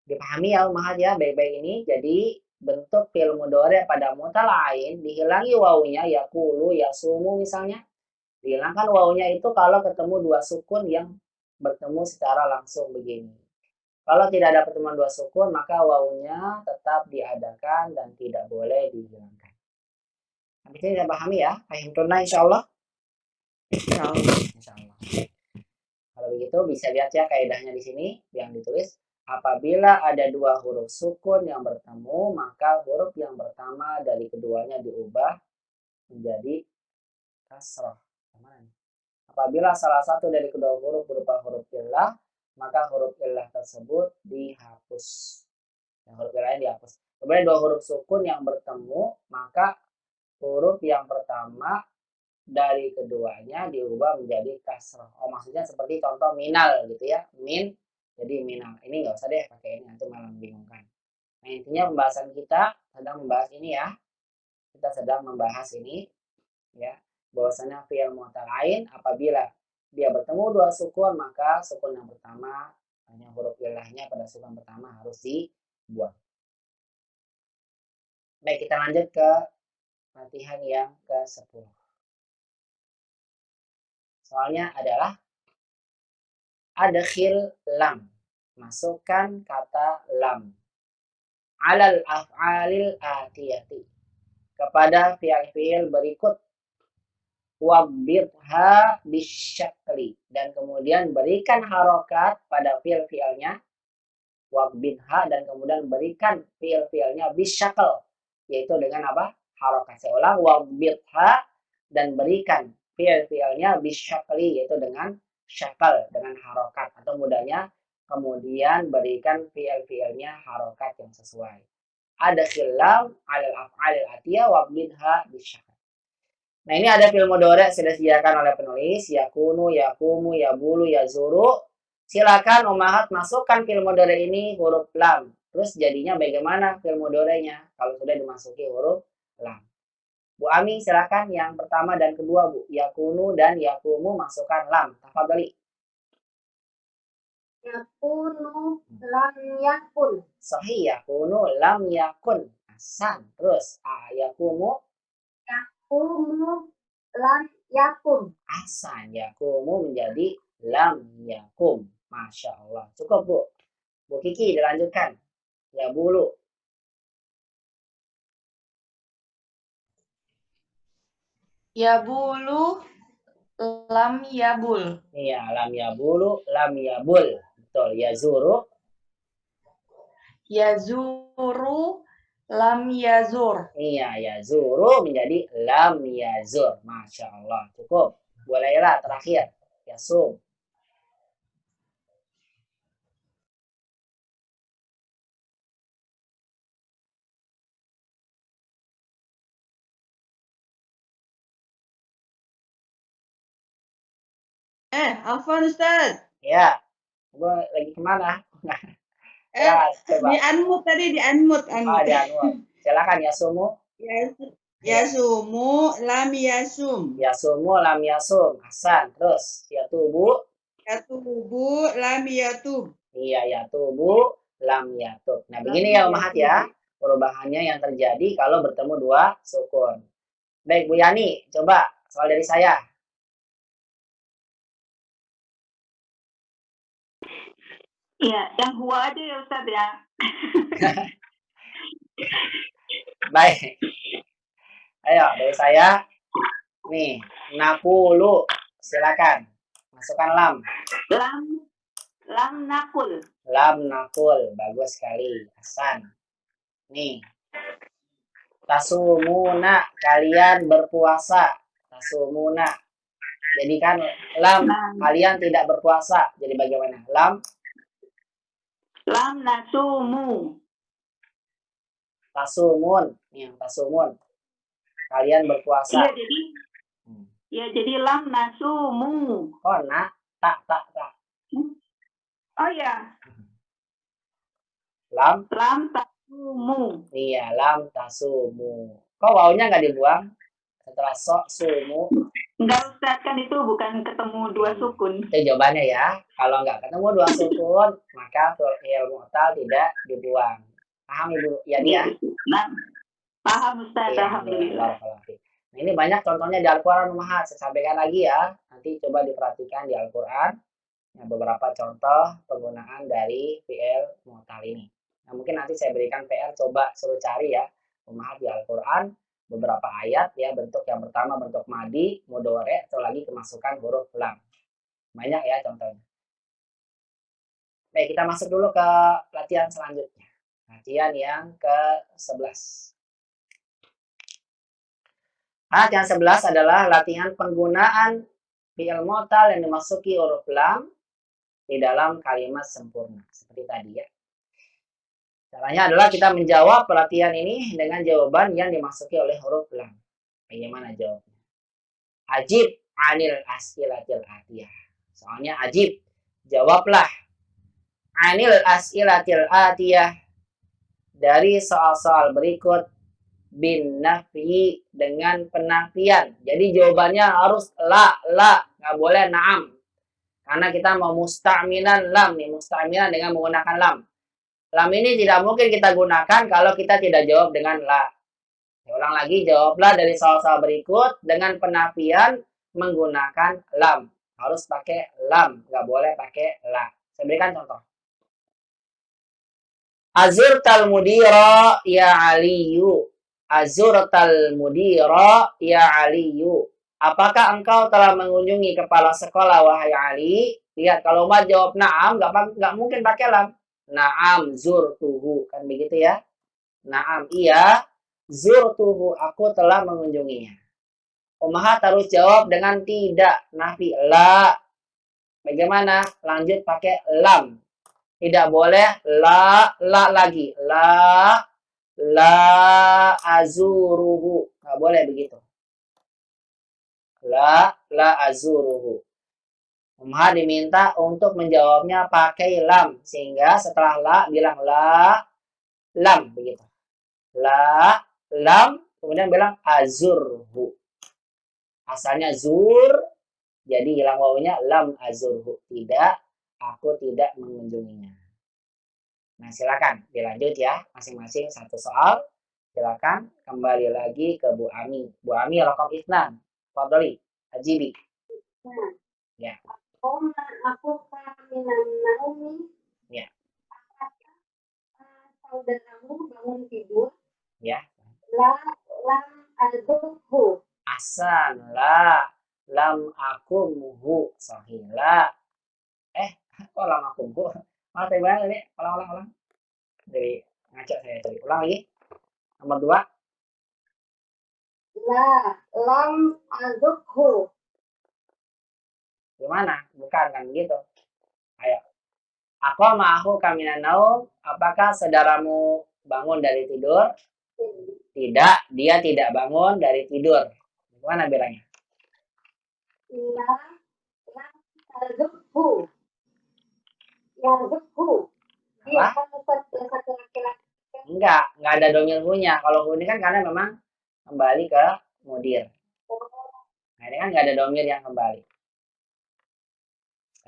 [SPEAKER 1] Dipahami ya Umahat ya, baik-baik ini. Jadi bentuk fi'il mudhari pada mutalain dihilangi wawunya yakulu, yasumu misalnya. Dihilangkan wawunya itu kalau ketemu dua sukun yang bertemu secara langsung begini. Kalau tidak ada pertemuan dua sukun, maka wawunya tetap diadakan dan tidak boleh dihilangkan. Habis ini saya pahami ya. Fahimtuna insyaallah. Insyaallah. Kalau begitu bisa lihat ya kaidahnya di sini yang ditulis. Apabila ada dua huruf sukun yang bertemu, maka huruf yang pertama dari keduanya diubah menjadi kasrah. Apabila salah satu dari kedua huruf berupa huruf illah, maka huruf illah tersebut dihapus. Yang huruf illah dihapus. Kemudian dua huruf sukun yang bertemu, maka huruf yang pertama dari keduanya diubah menjadi kasroh. Oh, maksudnya seperti contoh minal gitu ya. Min jadi minal. Ini nggak usah deh pakai ini, nanti malah membingungkan. Nah, intinya pembahasan kita sedang membahas ini ya. Kita sedang membahas ini ya. Bahwasanya fi'il mu'tal ain apabila dia bertemu dua sukun, maka sukun yang pertama hanya huruf ilahnya pada sukun pertama harus dibuang. Baik, kita lanjut ke latihan yang ke-10. Soalnya adalah adkhil lam. Masukkan kata lam. Alal af'alil atiyati. Kepada fi'il-fi'il berikut. Wabbitha bisyakli. Dan kemudian berikan harokat pada fi'il-fi'ilnya. Wabbitha dan kemudian berikan fi'il-fi'ilnya bisyakl. Yaitu dengan apa? Harokat. Saya ulang. Wabbitha dan berikan fi'il-fi'ilnya bisyakli. Yaitu dengan syakal, dengan harokat. Atau mudahnya kemudian berikan fi'il-fi'ilnya harokat yang sesuai. Adkhil lam alal af'alil atiyah wabbitha bisyakl. Nah, ini ada fi'il mudhari' sudah disediakan oleh penulis, yakunu, yakumu, yabulu, yazuru. Silakan ummahat masukkan fi'il mudhari' ini huruf lam. Terus jadinya bagaimana fi'il mudhari'nya kalau sudah dimasuki huruf lam? Bu Ami silakan yang pertama dan kedua, Bu. Yakunu dan yakumu masukkan lam. Tafadhali.
[SPEAKER 6] Yakunu lam yakun.
[SPEAKER 1] Sahih, yakunu lam yakun. Hasan. Terus yakumu
[SPEAKER 6] Yakumu lam yakun.
[SPEAKER 1] Hasan, yakumu menjadi lam yakum. Masya Allah. Cukup, Bu. Bu Kiki, dilanjutkan. Ya, bulu.
[SPEAKER 3] Yabulu lam yabul.
[SPEAKER 1] Iya, lam yabulu, lam yabul. Betul. Yazuru.
[SPEAKER 3] Yazuru lam yazur.
[SPEAKER 1] Iya, yazuru menjadi lam yazur. Masya Allah. Cukup. Bolehlah terakhir. Yasum.
[SPEAKER 4] Afwan Ustaz.
[SPEAKER 1] Ya. Gue lagi kemana? Ya, coba.
[SPEAKER 4] Di unmute tadi, di unmute.
[SPEAKER 1] Oh, di unmute. Silakan Yasumu.
[SPEAKER 4] Yasumu lam yasum.
[SPEAKER 1] Yasumu lam yasum. Hasan. Terus yatubu.
[SPEAKER 4] Yatubu lam yatub.
[SPEAKER 1] Iya, yatubu lam yatub. Nah, begini ya Umahat ya. Perubahannya yang terjadi kalau bertemu dua sukun. Baik, Bu Yani, coba soal dari saya.
[SPEAKER 5] Iya, yang huwa aja ya Ustaz ya.
[SPEAKER 1] Baik. Ayo, dari saya. Nih, nakulu. Silakan. Masukkan lam.
[SPEAKER 5] Lam nakul.
[SPEAKER 1] Lam nakul. Bagus sekali. Hasan. Nih. Tasumuna. Kalian berpuasa. Tasumuna. Jadi kan lam. Kalian tidak berpuasa. Jadi bagaimana? Lam
[SPEAKER 5] nasumu.
[SPEAKER 1] Tasumun. Nih, tasumun. Kalian berpuasa.
[SPEAKER 5] Iya, jadi lam nasumu.
[SPEAKER 1] Oh, tak.
[SPEAKER 5] Oh ya.
[SPEAKER 1] Lam
[SPEAKER 5] Tasumu.
[SPEAKER 1] Iya, lam tasumu. Kok wawunya nggak dibuang? Setelah sok sumu.
[SPEAKER 5] Enggak Ustaz, kan itu bukan ketemu dua sukun.
[SPEAKER 1] Itu jawabannya ya. Kalau nggak ketemu dua sukun, maka fi'il mu'tal tidak dibuang. Paham Ibu Yani ya?
[SPEAKER 5] Nah, paham Ustaz,
[SPEAKER 1] Iya,
[SPEAKER 5] alhamdulillah.
[SPEAKER 1] Nah, ini banyak contohnya di Al-Quran Umahat. Saya sampaikan lagi ya. Nanti coba diperhatikan di Al-Quran. Nah, beberapa contoh penggunaan dari fi'il mu'tal ini. Nah, mungkin nanti saya berikan PR, coba suruh cari ya. Umahat di Al-Quran. Beberapa ayat ya, bentuk yang pertama bentuk madi, mudhari', atau lagi kemasukan huruf lam. Banyak ya contohnya. Baik, kita masuk dulu ke latihan selanjutnya. Latihan yang ke-11. Latihan 11 adalah latihan penggunaan fi'il mu'tal yang dimasuki huruf lam di dalam kalimat sempurna. Seperti tadi ya. Caranya adalah kita menjawab pelatihan ini dengan jawaban yang dimasuki oleh huruf lam. Bagaimana jawabnya? Ajib anil as'ilatil atiyah. Soalnya ajib, jawablah anil as'ilatil atiyah, dari soal-soal berikut, bin nafi, dengan penafian. Jadi jawabannya harus la, nggak boleh na'am. Karena kita mau musta'milan lam nih, musta'milan dengan menggunakan lam. Lam ini tidak mungkin kita gunakan kalau kita tidak jawab dengan la. Ulang lagi, jawablah dari soal-soal berikut dengan penafian menggunakan lam. Harus pakai lam, nggak boleh pakai la. Saya berikan contoh. Azurtal mudira ya Aliyu. Azurtal mudira ya Aliyu. Apakah engkau telah mengunjungi kepala sekolah wahai Ali? Lihat, kalau mau jawab na'am, nggak mungkin pakai lam. Na'am zurtuhu, kan begitu ya? Na'am iya, zurtuhu, aku telah mengunjunginya. Ummahat harus jawab dengan tidak, nafi, la. Bagaimana? Lanjut pakai lam. Tidak boleh la lagi. La azuruhu. Nggak boleh begitu. La azuruhu. Ummahat diminta untuk menjawabnya pakai lam. Sehingga setelah la, bilang la, lam. Begitu. La, lam, kemudian bilang azurhu. Asalnya zur, jadi hilang wawunya, lam azurhu. Tidak, aku tidak mengunjunginya. Nah, silakan dilanjut ya, masing-masing satu soal. Silakan kembali lagi ke Bu Ami. Bu Ami raqam isnan. Fadhali, ajibi. Ya.
[SPEAKER 6] Aku minan naumi.
[SPEAKER 1] Ya.
[SPEAKER 6] Saudaramu bangun tidur.
[SPEAKER 1] Ya.
[SPEAKER 6] Lam adukhu.
[SPEAKER 1] Asan la lam akumhu sahila. Kok lam akumhu? Malah tadi banyak ini, ulang. Jadi ngaco saya tadi. Ulang lagi. Nomor 2.
[SPEAKER 6] Lam adukhu.
[SPEAKER 1] Gimana? Bukan kan begitu. Ayo. Aku ma'ahu kaminan naum. Apakah saudaramu bangun dari tidur? Tidak, dia tidak bangun dari tidur. Gimana bilangnya?
[SPEAKER 6] Lam adukhu. Yadukhu. Dia kan satu laki-laki.
[SPEAKER 1] Enggak ada domir hunya. Kalau hu ini kan karena memang kembali ke mudir. Nah, ini kan nggak ada domir yang kembali.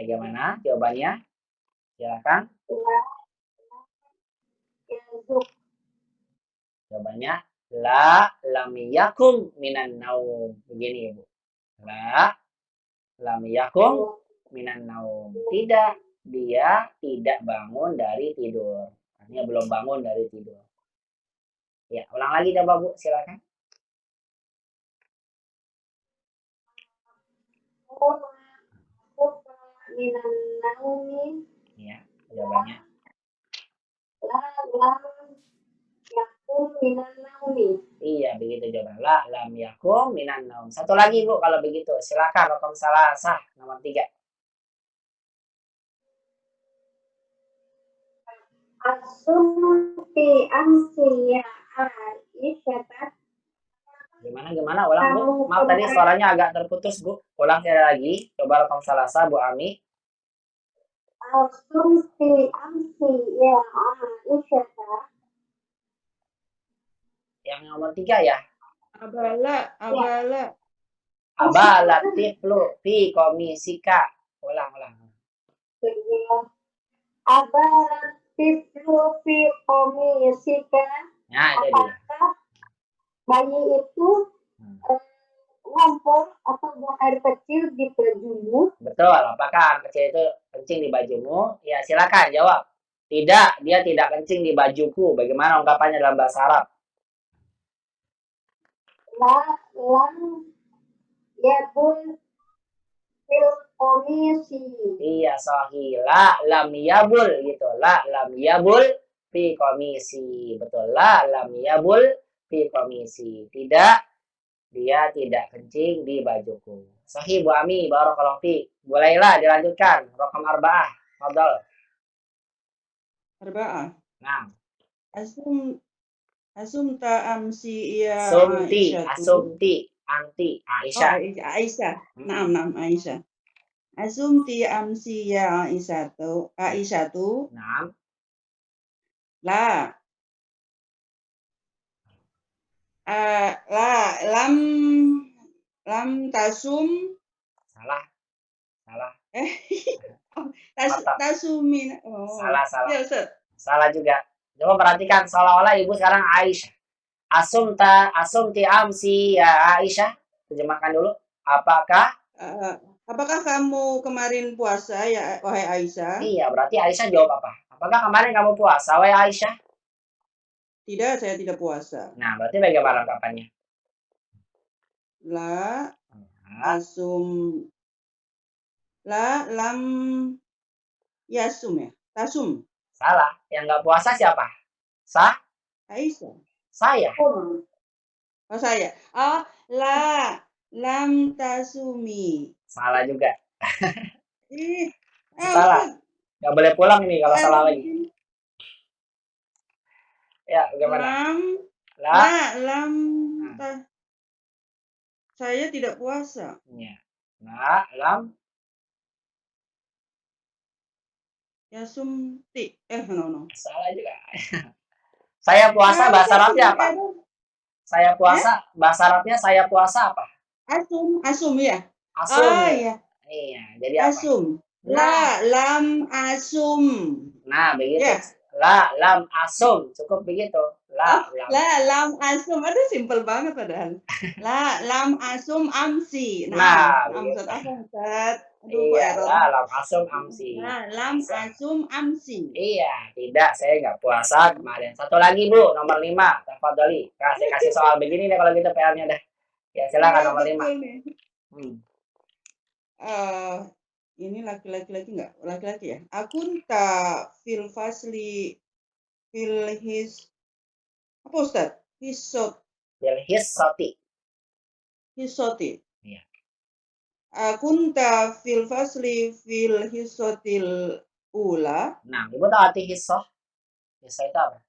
[SPEAKER 1] Bagaimana jawabannya? Silakan. Jawabannya la lam yakum minan naum. Begini Ibu. La lam yakum minan naum. Tidak, dia tidak bangun dari tidur. Artinya belum bangun dari tidur. Ya, ulang lagi coba Bu, silakan.
[SPEAKER 6] Minan naumi.
[SPEAKER 1] Ya, jawabannya.
[SPEAKER 6] Lam yakum minan naumi.
[SPEAKER 1] Iya, begitu jawaban. La lam yakum minan naum. Satu lagi Bu, kalau begitu. Silakan raqam salasah nomor 3.
[SPEAKER 6] Asumti amsiya Aisyah.
[SPEAKER 1] Gimana? Ulang Bu. Maaf tadi suaranya agak terputus Bu. Ulang sekali lagi. Coba raqam salasah Bu Ami.
[SPEAKER 6] Asumti amsiya Aisyah.
[SPEAKER 1] Yang nomor 3 ya. Abala tiflu fi komisika. Ulang.
[SPEAKER 6] Abala tiflu fi komisika.
[SPEAKER 1] Nah, itu dia.
[SPEAKER 6] Apakah bayi itu ngompol atau buang air kecil di bajumu?
[SPEAKER 1] Betul. Apakah anak kecil itu kencing di bajumu? Ya, silakan jawab. Tidak, dia tidak kencing di bajuku. Bagaimana ungkapannya dalam bahasa Arab?
[SPEAKER 6] Lam yabul fil komisi.
[SPEAKER 1] Iya, sahih. La lam yabul gitu. La lam yabul fi komisi. Betul. La lam yabul fi komisi. Tidak, dia tidak kencing di bajuku. Sahih Bu Ami, barakallahu fi. Bolehlah dilanjutkan. Raqam arba'ah. Fadhal.
[SPEAKER 4] Arba'ah.
[SPEAKER 1] Nah.
[SPEAKER 4] Asumta amsi ya
[SPEAKER 1] Asumti. Anti.
[SPEAKER 4] Oh,
[SPEAKER 1] Aisyah.
[SPEAKER 4] Aisyah. Naam, Aisyah. Asumti amsi ya Aisyatu.
[SPEAKER 1] Naam.
[SPEAKER 4] La. Lam tasum.
[SPEAKER 1] Salah. Salah.
[SPEAKER 4] Oh, tasumin. Oh.
[SPEAKER 1] Salah.
[SPEAKER 4] Ya, Ustaz.
[SPEAKER 1] Salah juga. Coba perhatikan seolah-olah ibu sekarang Aisyah. Asumti amsi ya Aisyah. Terjemahkan dulu. Apakah?
[SPEAKER 4] Apakah kamu kemarin puasa ya wahai Aisyah?
[SPEAKER 1] Iya, berarti Aisyah jawab apa? Apakah kemarin kamu puasa wahai Aisyah?
[SPEAKER 4] Tidak, saya tidak puasa.
[SPEAKER 1] Nah, berarti bagaimana kapannya?
[SPEAKER 4] La asum. Lam yasum ya. Tasum.
[SPEAKER 1] Salah. Yang nggak puasa siapa?
[SPEAKER 4] Aisyah.
[SPEAKER 1] Saya.
[SPEAKER 4] Oh, saya. Lam tasumi.
[SPEAKER 1] Salah juga.
[SPEAKER 4] Salah.
[SPEAKER 1] Nggak boleh pulang ini kalau salah lagi. Ya, bagaimana?
[SPEAKER 4] Lam. Saya tidak puasa.
[SPEAKER 1] Ya. Lam.
[SPEAKER 4] Yasumti. No.
[SPEAKER 1] Salah juga. Saya puasa bahasa Arabnya apa? Saya puasa bahasa Arabnya saya puasa apa?
[SPEAKER 4] Asum ya.
[SPEAKER 1] Asum.
[SPEAKER 4] Ya.
[SPEAKER 1] Iya, jadi apa?
[SPEAKER 4] Asum. Lam asum.
[SPEAKER 1] Nah, begitu.
[SPEAKER 4] Ya.
[SPEAKER 1] Lam asum. Cukup begitu.
[SPEAKER 4] Lam asum. Aduh, simpel banget padahal. Lam asum amsi.
[SPEAKER 1] Nah,
[SPEAKER 4] Ustaz apa Ustaz? Aduh,
[SPEAKER 1] iya, lam asum amsi.
[SPEAKER 4] Lam asum amsi.
[SPEAKER 1] Iya, tidak, saya nggak puasa kemarin. Satu lagi Bu, nomor 5. Tafadholi. Kasih soal begini deh kalau gitu PR-nya deh. Ya, silakan nomor 5.
[SPEAKER 4] Ini laki-laki nggak? Laki-laki ya. Akunta fil fasli fil his apa Ustaz? Hisoti.
[SPEAKER 1] Iya.
[SPEAKER 4] Akunta fil fasli fil hisotil ula.
[SPEAKER 1] Nah, Ibu tahu arti hisoh? Hisoh itu apa?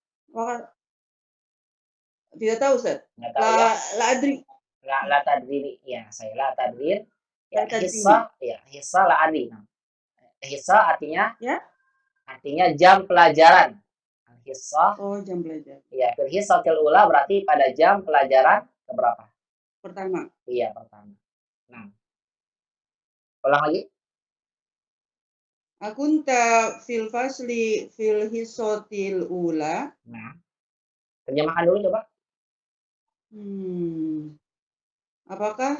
[SPEAKER 4] Tidak tahu Ustaz.
[SPEAKER 1] Nggak tahu ya?
[SPEAKER 4] La adri.
[SPEAKER 1] La tadriri. Ya, saya la tadrir. Ya, hisoh la adri. Nah, hisoh artinya?
[SPEAKER 4] Ya.
[SPEAKER 1] Artinya jam pelajaran. Hisoh.
[SPEAKER 4] Oh, jam pelajaran.
[SPEAKER 1] Iya, fil hisotil ula berarti pada jam pelajaran keberapa?
[SPEAKER 4] Pertama.
[SPEAKER 1] Iya, pertama. Nah, ulang lagi.
[SPEAKER 4] Akunta fil fasli fil hisotil ula.
[SPEAKER 1] Nah, terjemahkan dulu coba.
[SPEAKER 4] Apakah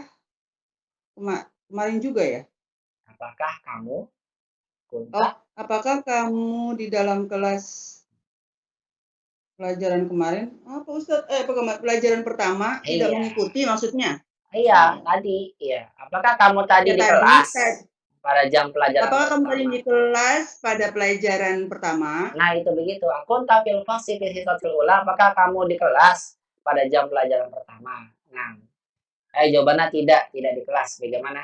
[SPEAKER 4] kemarin juga ya?
[SPEAKER 1] Apakah kamu
[SPEAKER 4] apakah kamu di dalam kelas pelajaran kemarin? Apa Ustaz? Pelajaran pertama tidak mengikuti maksudnya?
[SPEAKER 1] Iya, tadi. Iya. Apakah kamu tadi di kelas pada jam pelajaran
[SPEAKER 4] Apakah
[SPEAKER 1] pertama?
[SPEAKER 4] kamu tadi di kelas pada pelajaran pertama?
[SPEAKER 1] Nah, itu begitu. Akunta fil fasli fil hisatil ula. Apakah kamu di kelas pada jam pelajaran pertama? Nah, jawabannya tidak di kelas. Bagaimana?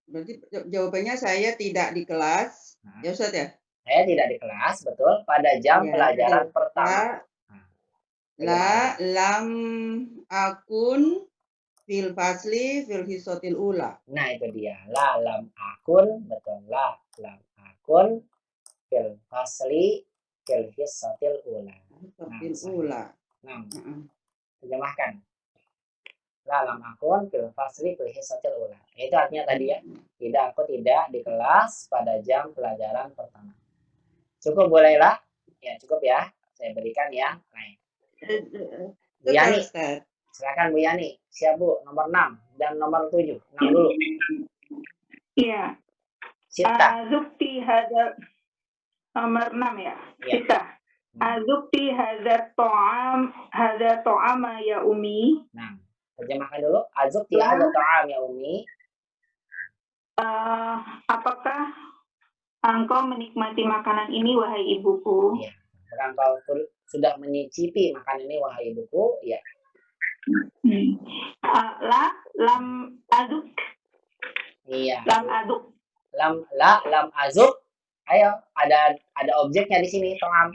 [SPEAKER 4] Berarti jawabannya saya tidak di kelas. Ya Ustaz ya?
[SPEAKER 1] Saya tidak di kelas, betul. Pada jam pelajaran pertama.
[SPEAKER 4] Lam akun fil fasli fil hisotil ula.
[SPEAKER 1] Nah, itu dia. Lam akun, betul. Lam akun fil fasli fil hisotil ula. Nah, terjemahkan. Lam akun fil fasli fil hisotil ula. Itu artinya tadi ya. Tidak, aku tidak di kelas pada jam pelajaran pertama. Cukup bolehlah? Ya, cukup ya. Saya berikan yang lain. Bu Yani, silakan Bu Yani. Siap Bu, nomor 6 dan nomor 7. 6 dulu.
[SPEAKER 5] Iya.
[SPEAKER 1] Sita.
[SPEAKER 5] Zukti hadar nomor 6 ya. Sita. Zukti hadar to'ama ya umi.
[SPEAKER 1] Nah, terjemahkan dulu. Azukti hadar to'am ya umi.
[SPEAKER 5] Apakah engkau menikmati makanan ini wahai ibuku?
[SPEAKER 1] Iya. Apakah engkau sudah menyicipi makanan ini wahai ibuku? Ya.
[SPEAKER 5] Lam aduk.
[SPEAKER 1] Iya.
[SPEAKER 5] Lam aduk.
[SPEAKER 1] Lam azuk. Ayo, ada objeknya di sini, to'am.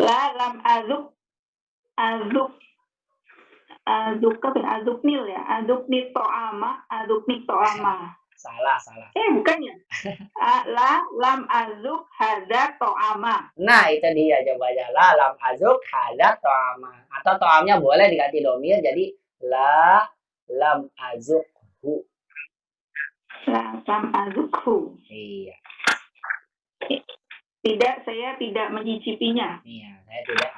[SPEAKER 5] Lam azuk. azuknil ya, azukni to'ama.
[SPEAKER 1] Salah.
[SPEAKER 5] Bukan ya? Lam azuk hada to'ama.
[SPEAKER 1] Nah, itu dia jawabannya. La lam azuk hada to'ama. Atau to'amnya boleh diganti domir, jadi la lam azukhu.
[SPEAKER 5] Lam azukhu.
[SPEAKER 1] Iya,
[SPEAKER 5] Tidak, saya tidak mencicipinya.
[SPEAKER 1] saya tidak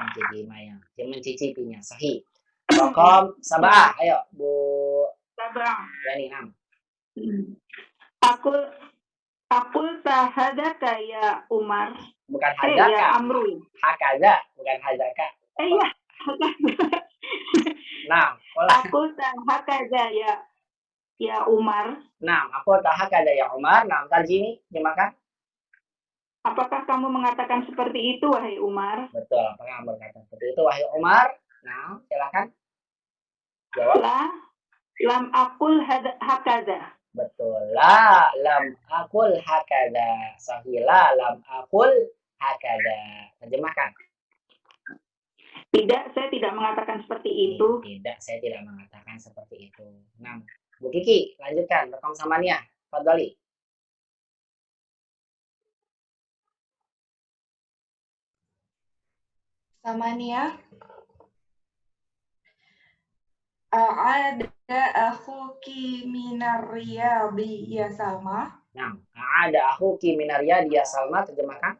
[SPEAKER 1] mencicipinya. Sahih. Rokom sabah, ayo Bu
[SPEAKER 5] Sabang.
[SPEAKER 1] Yani 6.
[SPEAKER 5] Aku sahadaka ya Umar.
[SPEAKER 1] Bukan
[SPEAKER 5] Ya
[SPEAKER 1] hadaka.
[SPEAKER 5] Amru.
[SPEAKER 1] Hakaza, bukan hadaka.
[SPEAKER 5] Ya.
[SPEAKER 1] Nah,
[SPEAKER 5] Aku sahakaza ya Umar.
[SPEAKER 1] nah, aku tahakaza ya Umar. Nah, tarjimi, dimakan.
[SPEAKER 5] Apakah kamu mengatakan seperti itu, wahai Umar?
[SPEAKER 1] Betul, apakah kamu berkata seperti itu, wahai Umar? Nah, silakan jawab.
[SPEAKER 5] Lam akul hakaza.
[SPEAKER 1] Betul. La lam akul hakada. Sahih. La lam akul hakada. Terjemahkan.
[SPEAKER 5] Tidak, saya tidak mengatakan seperti itu.
[SPEAKER 1] Tidak, saya tidak mengatakan seperti itu. 6. Bu Kiki, lanjutkan. Rekam samania. Fadhali.
[SPEAKER 3] Samania. A'ada akhuki minar riyadi ya Salma.
[SPEAKER 1] Nah, ada akhuki minar riyadi ya Salma. Terjemahkan.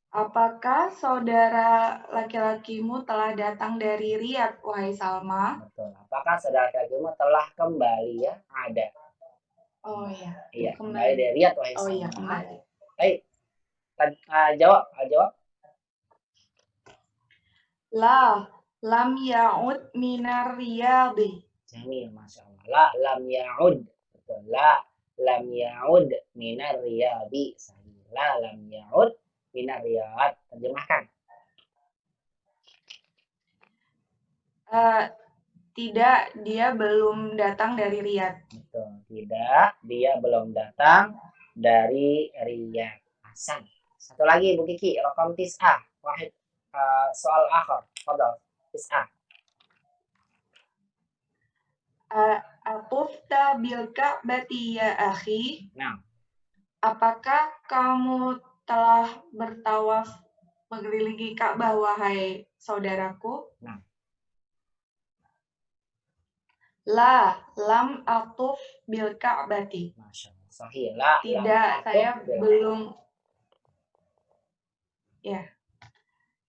[SPEAKER 3] Apakah saudara laki-lakimu telah datang dari Riyadh, wahai Salma?
[SPEAKER 1] Betul. Apakah saudara laki-lakimu telah kembali ya? Ada.
[SPEAKER 3] Oh iya.
[SPEAKER 1] Iya, kembali dari Riyadh, wahai Salma.
[SPEAKER 3] Oh iya, kembali.
[SPEAKER 1] Baik. Jawab.
[SPEAKER 3] La lam ya'ud minar riyadi.
[SPEAKER 1] Jamil, Masya Allah. La lam ya'ud. Betul. La lam ya'ud minar riyadi. Sahih. La lam ya'ud minar riyad. Terjemahkan.
[SPEAKER 3] Tidak, dia belum datang dari Riyadh.
[SPEAKER 1] Betul. Tidak, dia belum datang dari Riyadh. Hasan. Satu lagi Bu Kiki, Rokam tis'ah. Wahid soal akhir. Fadal. Tis'ah.
[SPEAKER 3] Atufta bil ka'bati ya akhi.
[SPEAKER 1] Nah,
[SPEAKER 3] Apakah kamu telah bertawaf mengelilingi Ka'bah, wahai saudaraku?
[SPEAKER 1] Nah.
[SPEAKER 3] La lam atuf bil ka'bati.
[SPEAKER 1] Masya Allah. Sahih. La
[SPEAKER 3] Tidak,
[SPEAKER 1] lam
[SPEAKER 3] saya
[SPEAKER 1] atuf
[SPEAKER 3] belum. Ya.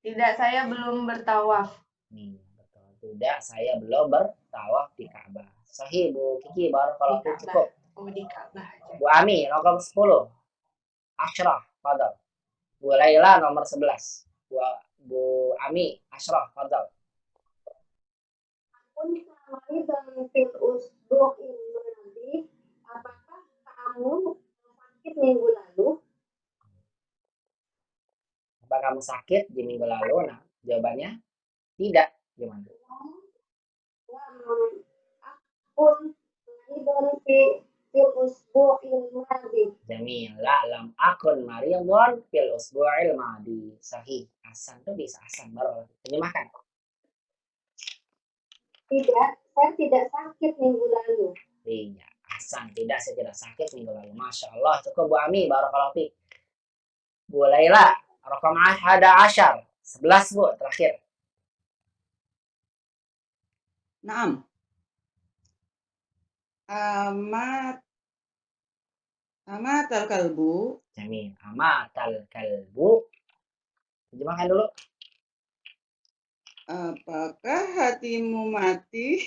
[SPEAKER 3] Tidak, saya belum bertawaf.
[SPEAKER 1] Betul. Tidak, saya belum bertawaf di Ka'bah. Sahih Bu Kiki, baru kalau
[SPEAKER 3] Di
[SPEAKER 1] cukup.
[SPEAKER 3] Oh, di Ka'bah aja.
[SPEAKER 1] Bu Ami, nomor 10. Ashraf, fadal. Bu Laila, nomor 11. Bu Ami, Ashraf, fadal.
[SPEAKER 6] Fil usbu'il madi, apakah kamu sakit minggu lalu?
[SPEAKER 1] Apakah kamu sakit di minggu lalu? Nah, jawabannya tidak. Gimana?
[SPEAKER 6] Akun fil usbu'il madi.
[SPEAKER 1] Jamil. La lam akun maridun fil usbu'il madi. Sahih. Hasan tuh bisa Hasan. Baru terjemahkan.
[SPEAKER 6] Tidak, saya tidak sakit minggu lalu.
[SPEAKER 1] Iya. Hasan. Tidak, saya tidak sakit minggu lalu. Masya Allah. Cukup Bu Ami. Barakallahu fiik. Bu Laila. Rokam ada Asyar. 11 Bu. Terakhir.
[SPEAKER 4] Naam. Amatal kalbu.
[SPEAKER 1] Jamil. Amatal kalbu. Terjemahkan dulu.
[SPEAKER 4] Apakah hatimu mati?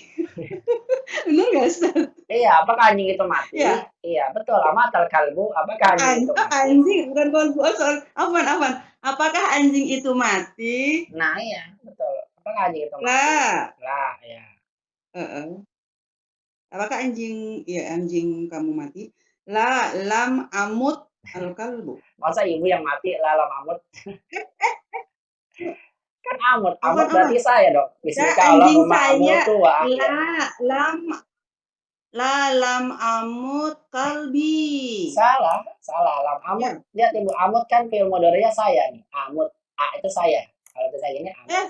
[SPEAKER 4] Benar nggak, Ustaz?
[SPEAKER 1] Iya, apakah anjing itu mati?
[SPEAKER 4] Iya.
[SPEAKER 1] Iya, betul. Amatal kalbu. Apakah anjing itu mati?
[SPEAKER 4] Anjing, bukan kalbu. Afwan. Apakah anjing itu mati?
[SPEAKER 1] Nah, iya, betul. Apakah anjing itu mati? Lah, ya.
[SPEAKER 4] Apakah anjing kamu mati? La lam amut al kalbu.
[SPEAKER 1] Masa ibu yang mati lalam amut? Kan amut berarti
[SPEAKER 4] Aman.
[SPEAKER 1] saya dong.
[SPEAKER 4] Anjing saya
[SPEAKER 1] tua.
[SPEAKER 4] la lam amut kalbi.
[SPEAKER 1] Salah lam amut. Lihat ibu, amut kan fi'il mudhari'nya saya nih. Amut, a itu saya. Kalau itu saya gini amut.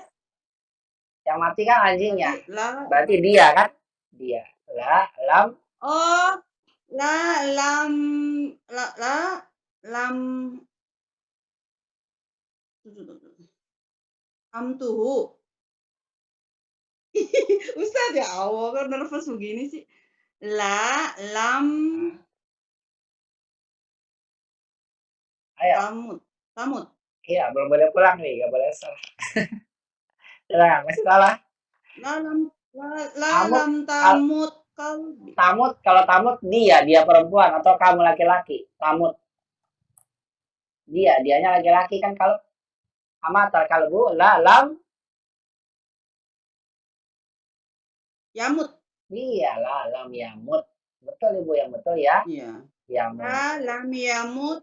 [SPEAKER 1] Yang mati kan anjingnya.
[SPEAKER 4] La.
[SPEAKER 1] Berarti dia kan? Dia. La, lam.
[SPEAKER 4] Oh, lam tuhu. Ustaz ya Allah, kan nervous begini sih. Lam
[SPEAKER 1] Ayo.
[SPEAKER 4] tamut.
[SPEAKER 1] Iya, belum boleh pulang nih, gak boleh salah. Silakan, masih salah.
[SPEAKER 4] Lam tamut kalbi.
[SPEAKER 1] Tamut, kalau tamut dia perempuan atau kamu laki-laki. Tamut. Dianya laki-laki kan kalau amatal kalbu lam
[SPEAKER 4] Yamut.
[SPEAKER 1] iya lam yamut. Betul Ibu, yang betul ya.
[SPEAKER 4] Iya.
[SPEAKER 1] Yamut.
[SPEAKER 4] Lam yamut.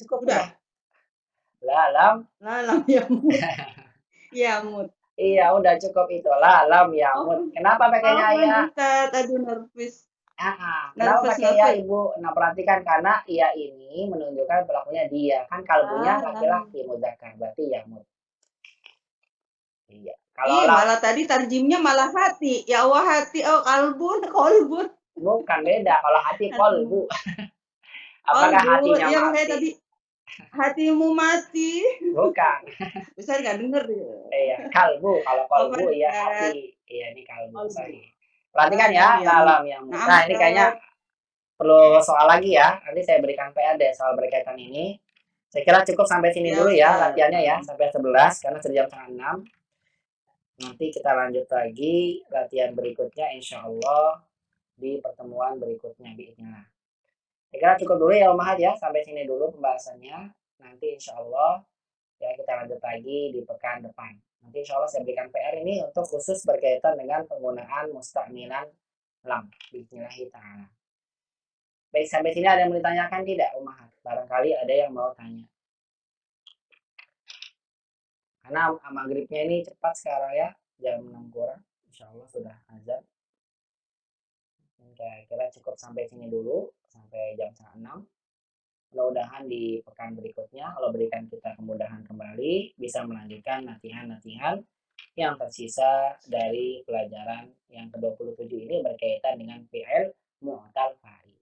[SPEAKER 1] Cukup
[SPEAKER 4] udah.
[SPEAKER 1] Lam
[SPEAKER 4] yamut. Yamut.
[SPEAKER 1] Iya, udah cukup itu. Lam yamut. Kenapa pakainya ya?
[SPEAKER 4] Ustaz, aduh nervous.
[SPEAKER 1] Kenapa pakai ya Ibu? Nah, perhatikan karena ia ini menunjukkan pelakunya dia. Kan kalbunya laki-laki muzakkar, berarti yamut. Iya. Kalau
[SPEAKER 4] malah tadi tarjimnya malah hati. Ya Allah hati, oh kolbun.
[SPEAKER 1] Bukan, beda. Kalau hati kolbu. Apakah hatinya
[SPEAKER 4] ya,
[SPEAKER 1] mati?
[SPEAKER 4] Tadi hatimu mati.
[SPEAKER 1] Bukan.
[SPEAKER 4] Ustaz nggak denger dia.
[SPEAKER 1] Iya, kalbu. Kalau kolbu ya hati. Iya, ini kalbu. Sahih. Perhatikan ya, lam yang. Nah, ini kayaknya perlu soal lagi ya. Nanti saya berikan PR deh soal berkaitan ini. Saya kira cukup sampai sini dulu ya latihannya ya, sampai 11 karena sudah jam 5:30. Nanti kita lanjut lagi latihan berikutnya insya Allah di pertemuan berikutnya biidznillah. Saya kira cukup dulu ya Ummahat ya, sampai sini dulu pembahasannya. Nanti insya Allah ya kita lanjut lagi di pekan depan. Nanti insya Allah saya berikan PR ini untuk khusus berkaitan dengan penggunaan musta'milan lam biidznillah ta'ala. Baik, sampai sini ada yang mau ditanyakan tidak Ummahat? Barangkali ada yang mau tanya. Karena maghribnya ini cepat sekarang ya, jam 6 kurang. Insya Allah sudah azan. Kira-kira cukup sampai sini dulu, sampai jam 6. Mudah-mudahan di pekan berikutnya Allah berikan kita kemudahan kembali bisa melanjutkan latihan-latihan yang tersisa dari pelajaran yang ke-27 ini berkaitan dengan fi'il mu'tal fa'il.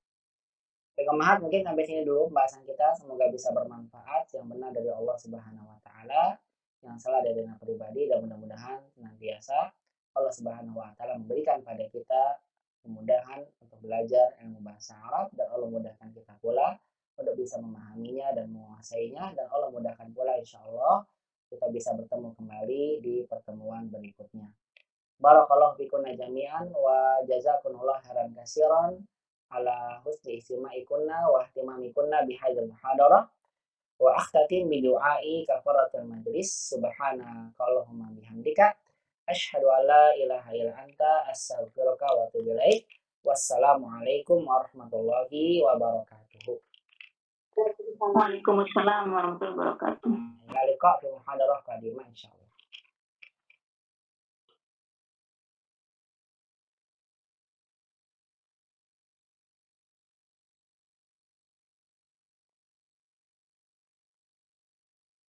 [SPEAKER 1] Baik Ummahat, mungkin sampai sini dulu pembahasan kita, semoga bisa bermanfaat, yang benar dari Allah Subhanahu wa taala, yang salah dari dana pribadi, dan mudah-mudahan senantiasa Allah Subhanahu wa taala memberikan pada kita kemudahan untuk belajar ilmu bahasa Arab, dan Allah mudahkan kita pula untuk bisa memahaminya dan menguasainya, dan Allah mudahkan pula insya Allah kita bisa bertemu kembali di pertemuan berikutnya. Barakallahu fikunna jami'an wa jazakumullahu khairan katsiran ala husni istima'ikunna wa ihtimamikunna bihadzal muhadarah wa akhtatim bi du'ai kafaratul majlis subhanaka allahumma bihamdika asyhadu an la ilaha illa anta astaghfiruka wa atubu ilaik. Wassalamualaikum warahmatullahi wabarakatuh.
[SPEAKER 5] Waalaikumsalam warahmatullahi wabarakatuh.
[SPEAKER 1] Ila liqa fi muhadarah qadimah insyaallah.